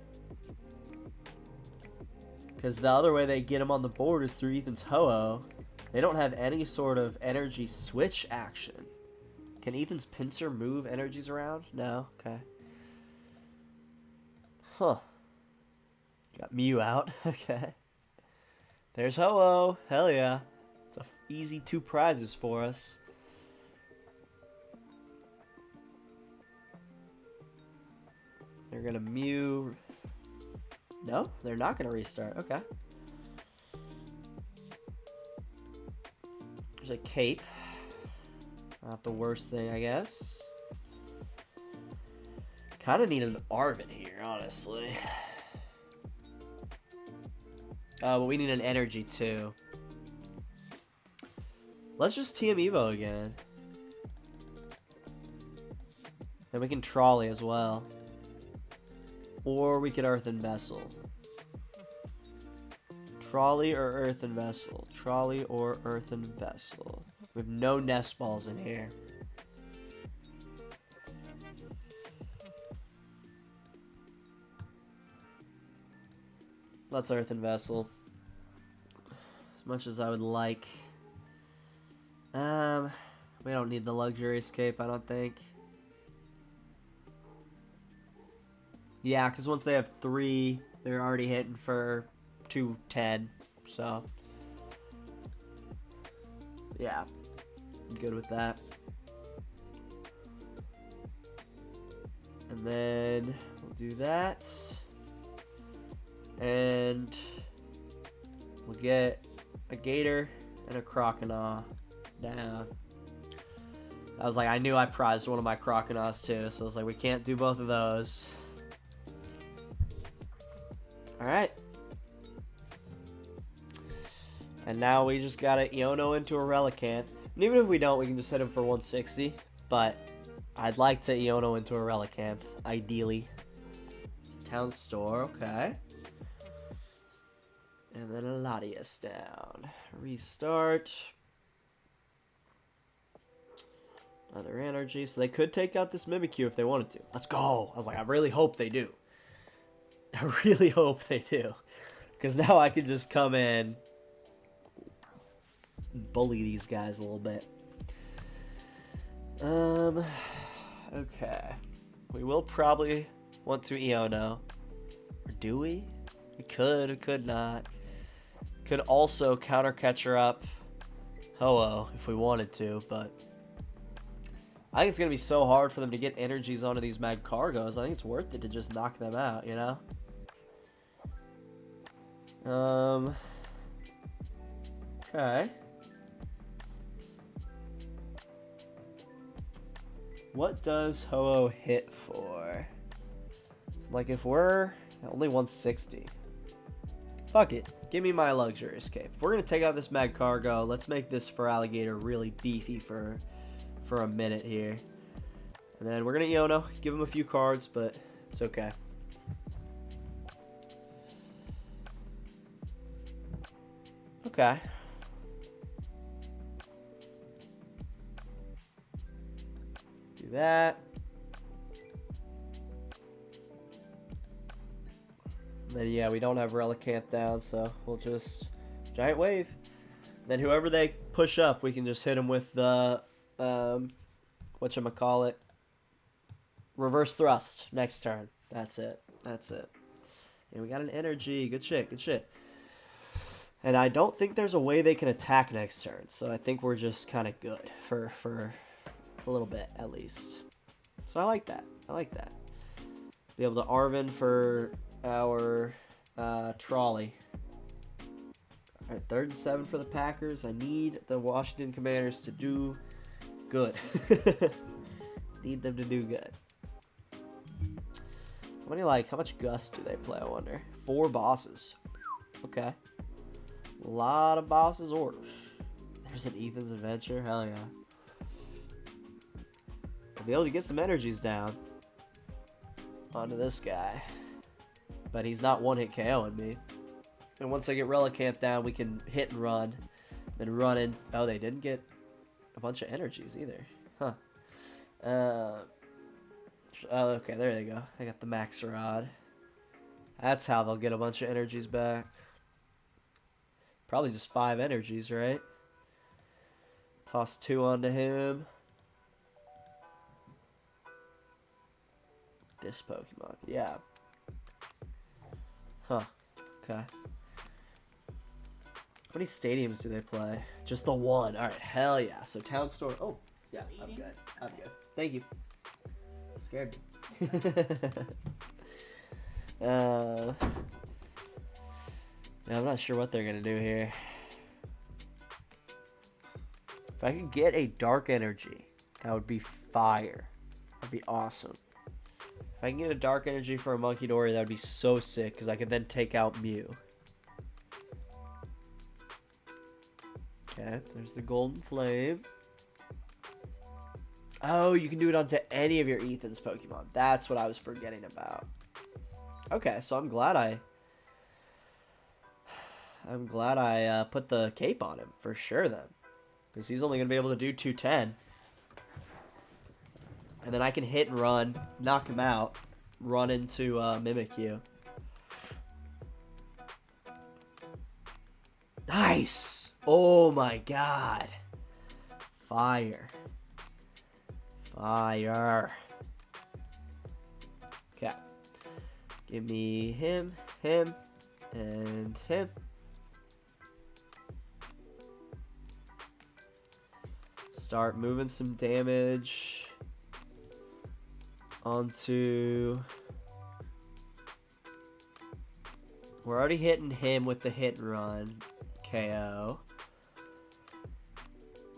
Because the other way they get them on the board is through Ethan's Ho-Oh. They don't have any sort of energy switch action. Can Ethan's pincer move energies around? No? Okay. Huh. Got Mew out. Okay. There's Ho-Oh. Hell yeah. It's a easy 2 prizes for us. They're gonna Mew. No, they're not gonna restart. Okay. There's a Cape. Not the worst thing, I guess. Kind of need an Arven here, honestly. But we need an energy too. Let's just TM EVO again. Then we can Trolley as well. Or we could Earthen Vessel. Trolley or Earthen Vessel? Trolley or Earthen Vessel? We have no nest balls in here. Let's Earthen Vessel. As much as I would like. We don't need the Luxury Escape, I don't think. Yeah, because once they have 3, they're already hitting for 210. So, yeah, I'm good with that. And then we'll do that. And we'll get a Gator and a Croconaw down. I was like, I knew I prized one of my Croconaws too, so I was like, we can't do both of those. Alright. And now we just gotta Iono into a Relicanth. And even if we don't, we can just hit him for 160. But I'd like to Iono into a Relicanth, ideally. Town Store, okay. And then a Latias down. Restart. Another energy. So they could take out this Mimikyu if they wanted to. Let's go. I was like, I really hope they do. I really hope they do. Because now I can just come in and bully these guys a little bit. Okay. We will probably want to Iono. Or do we? We could not. Could also counter catcher up Ho-Oh if we wanted to, but I think it's going to be so hard for them to get energies onto these Mag Cargos. I think it's worth it to just knock them out, you know? Okay. What does Ho-Oh hit for? So, like, if we're only 160. Fuck it. Give me my Luxury Escape. If we're going to take out this Mag Cargo, let's make this Feraligatr really beefy for a minute here. And then we're going to Iono. Give him a few cards, but it's okay. Okay. Do that. And then, yeah, we don't have Relicanth down, so we'll just Giant Wave. Then whoever they push up, we can just hit them with the, whatchamacallit, Reverse Thrust next turn. That's it. That's it. And we got an energy. Good shit, good shit. And I don't think there's a way they can attack next turn, so I think we're just kind of good for a little bit, at least. So I like that. I like that. Be able to Arven for our Trolley. Alright, 3rd and 7 for the Packers. I need the Washington Commanders to do good. Need them to do good. How much Gust do they play, I wonder? 4 bosses. Okay. A lot of bosses orders. There's an Ethan's Adventure. Hell yeah. I'll be able to get some energies down onto this guy. But he's not one-hit KOing me. And once I get Relicanth down, we can hit and run. Then run in. Oh, they didn't get a bunch of energies either. Huh. Oh, okay, there they go. They got the Max Rod. That's how they'll get a bunch of energies back. Probably just 5 energies, right? Toss 2 onto him. This Pokemon, yeah. Huh, okay. How many stadiums do they play? Just the one. Alright, hell yeah. So Town Store. Oh, yeah, I'm good. I'm good. Thank you. Scared me. Yeah, I'm not sure what they're gonna do here. If I could get a Dark Energy, that would be fire. That'd be awesome. If I can get a Dark Energy for a Munkidori, that would be so sick, because I could then take out Mew. Okay, there's the Golden Flame. Oh, you can do it onto any of your Ethan's Pokemon. That's what I was forgetting about. Okay, so I'm glad I I'm glad I put the cape on him for sure then. Because he's only going to be able to do 210. And then I can hit and run, knock him out, run into Mimikyu. Nice! Oh my god. Fire. Fire. Okay. Give me him, him, and him. Start moving some damage onto... We're already hitting him with the hit and run KO.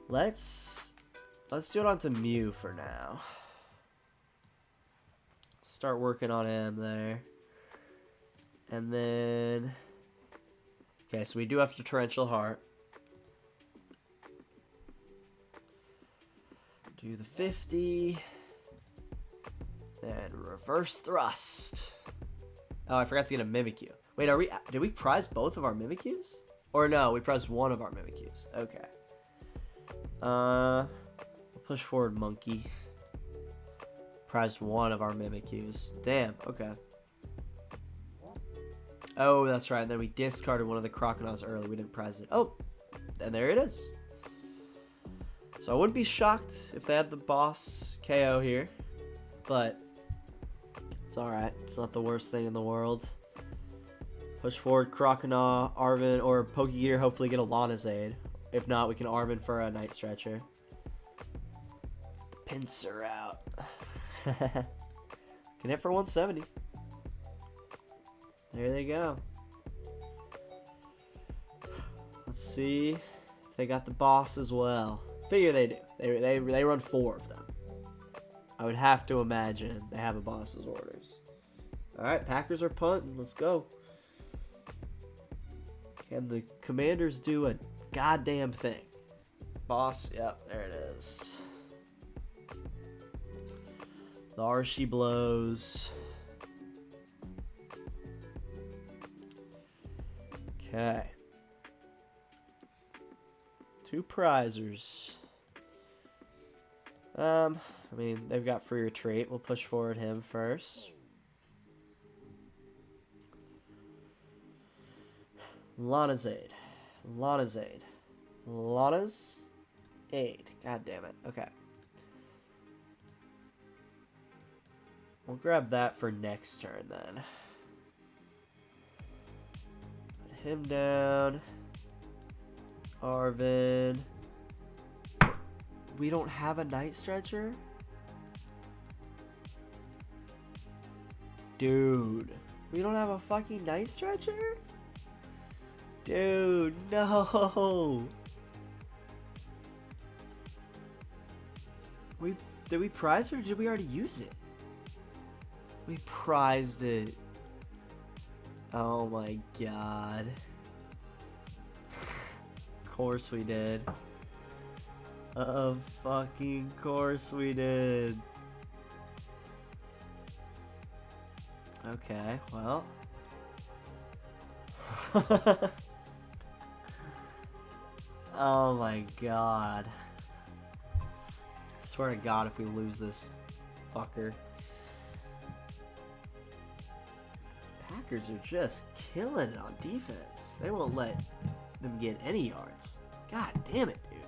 Let's do it onto Mew for now. Start working on him there. And then... Okay, so we do have to Torrential Heart. Do the 50. Then reverse thrust. Oh, I forgot to get a Mimikyu. Wait, did we prize both of our Mimikyus? Or no, we prized one of our Mimikyus. Okay. Push forward Monkey. Prized one of our Mimikyus. Damn, okay. Oh, that's right. And then we discarded one of the Croconaws early. We didn't prize it. Oh, and there it is. So I wouldn't be shocked if they had the boss KO here. But it's alright. It's not the worst thing in the world. Push forward Croconaw, Arven, or Pokégear, hopefully get a Lana's Aid. If not, we can Arven for a Night Stretcher. The pincer out. Can hit for 170. There they go. Let's see if they got the boss as well. Figure they do. They run 4 of them. I would have to imagine they have a boss's orders. Alright, Packers are punting. Let's go. Can the Commanders do a goddamn thing? Boss, yep, there it is. The Archie blows. Okay. 2 prizers. I mean, they've got free retreat. We'll push forward him first. Lana's Aid. Lana's Aid. Lana's Aid. God damn it. Okay. We'll grab that for next turn then. Put him down. Arven. We don't have a Night Stretcher? Dude. We don't have a fucking Night Stretcher? Dude, no. Did we prize it or did we already use it? We prized it. Oh my god. Of course we did. Of fucking course we did. Okay, well. Oh my god. I swear to god if we lose this fucker. Packers are just killing it on defense. They won't let them get any yards. God damn it, dude.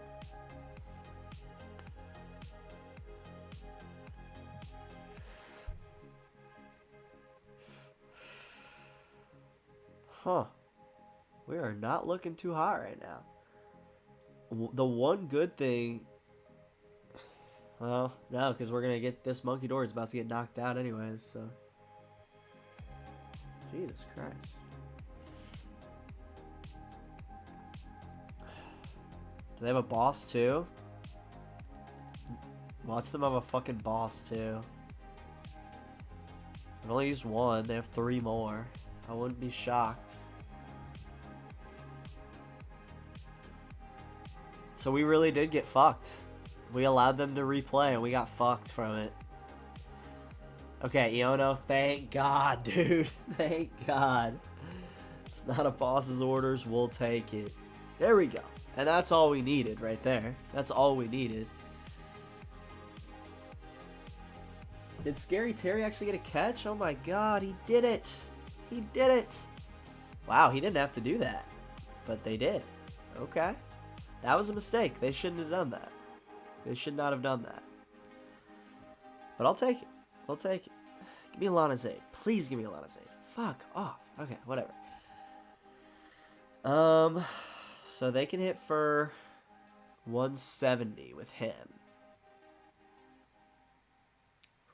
Huh. We are not looking too hot right now. The one good thing... Well, no, because we're going to get this Munkidori is about to get knocked out anyways, so... Jesus Christ. Do they have a boss too? Watch them have a fucking boss too. I've only used one. They have 3 more. I wouldn't be shocked. So we really did get fucked. We allowed them to replay and we got fucked from it. Okay, Iono, thank God, dude. Thank God. It's not a boss's orders. We'll take it. There we go. And that's all we needed right there. That's all we needed. Did Scary Terry actually get a catch? Oh my god, he did it. He did it. Wow, he didn't have to do that. But they did. Okay. That was a mistake. They shouldn't have done that. They should not have done that. But I'll take it. I'll take it. Give me a Lana Zaid. Please give me a Lana Zaid. Fuck off. Okay, whatever. So they can hit for 170 with him.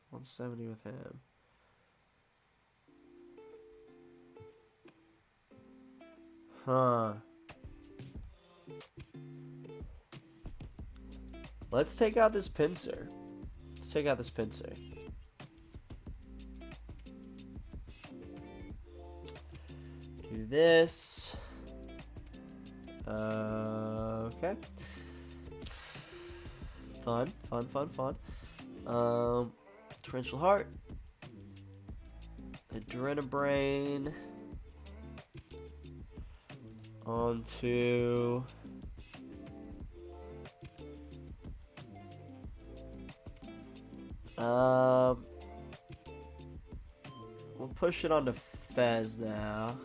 170 with him. Huh. Let's take out this pincer. Let's take out this pincer. Do this. Okay. Fun. Torrential Heart. Adrenabrain. Onto... we'll push it onto Fez now.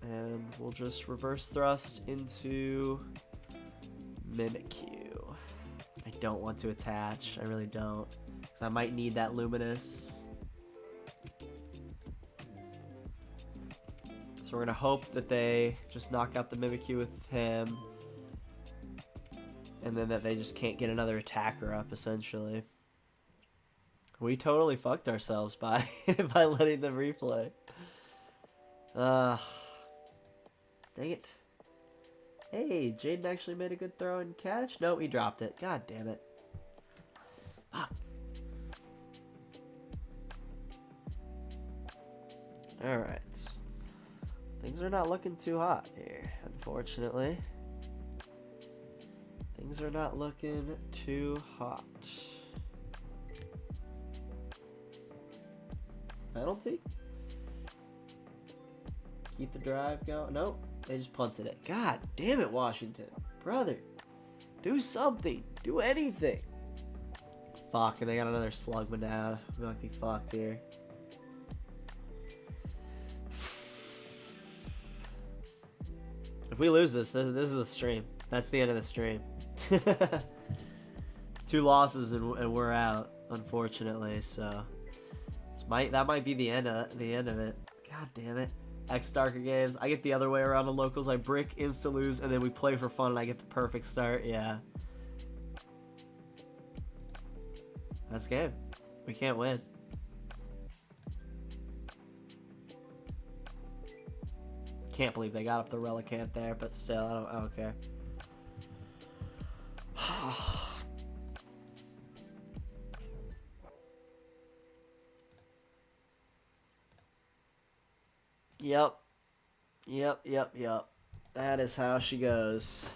And we'll just reverse thrust into Mimikyu. I don't want to attach. I really don't. Because I might need that Luminous. So we're going to hope that they just knock out the Mimikyu with him. And then that they just can't get another attacker up, essentially. We totally fucked ourselves by by letting them replay. Dang it. Hey, Jaden actually made a good throw and catch. No, he dropped it. God damn it. Fuck. Alright. Things are not looking too hot here, unfortunately. Things are not looking too hot. Penalty? Keep the drive going. Nope. They just punted it. God damn it, Washington. Brother. Do something. Do anything. Fuck, and they got another slugman down. We might be fucked here. If we lose this is the stream. That's the end of the stream. 2 losses and we're out, unfortunately. So that might be the end of it. God damn it. X-Starker games. I get the other way around on locals. I brick, insta-lose, and then we play for fun and I get the perfect start. Yeah. That's game. We can't win. Can't believe they got up the Relicanth there, but still, I don't care. Yep. That is how she goes.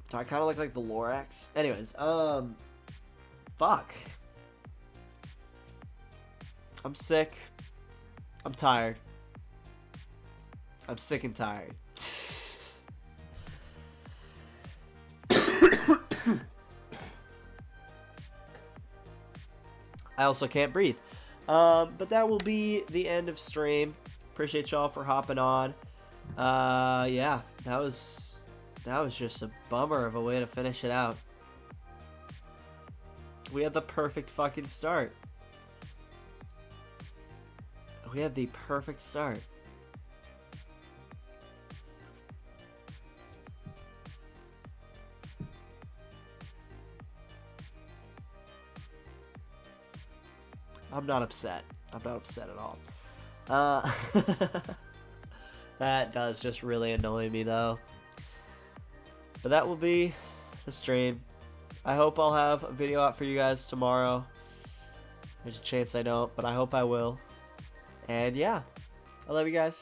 Do I kind of look like the Lorax? Anyways, fuck. I'm sick. I'm tired. I'm sick and tired. I also can't breathe. But that will be the end of stream. Appreciate y'all for hopping on. Yeah, that was just a bummer of a way to finish it out. We had the perfect fucking start. We had the perfect start. I'm not upset. I'm not upset at all. That does just really annoy me though. But that will be the stream. I hope I'll have a video out for you guys tomorrow. There's a chance I don't, but I hope I will. And yeah, I love you guys.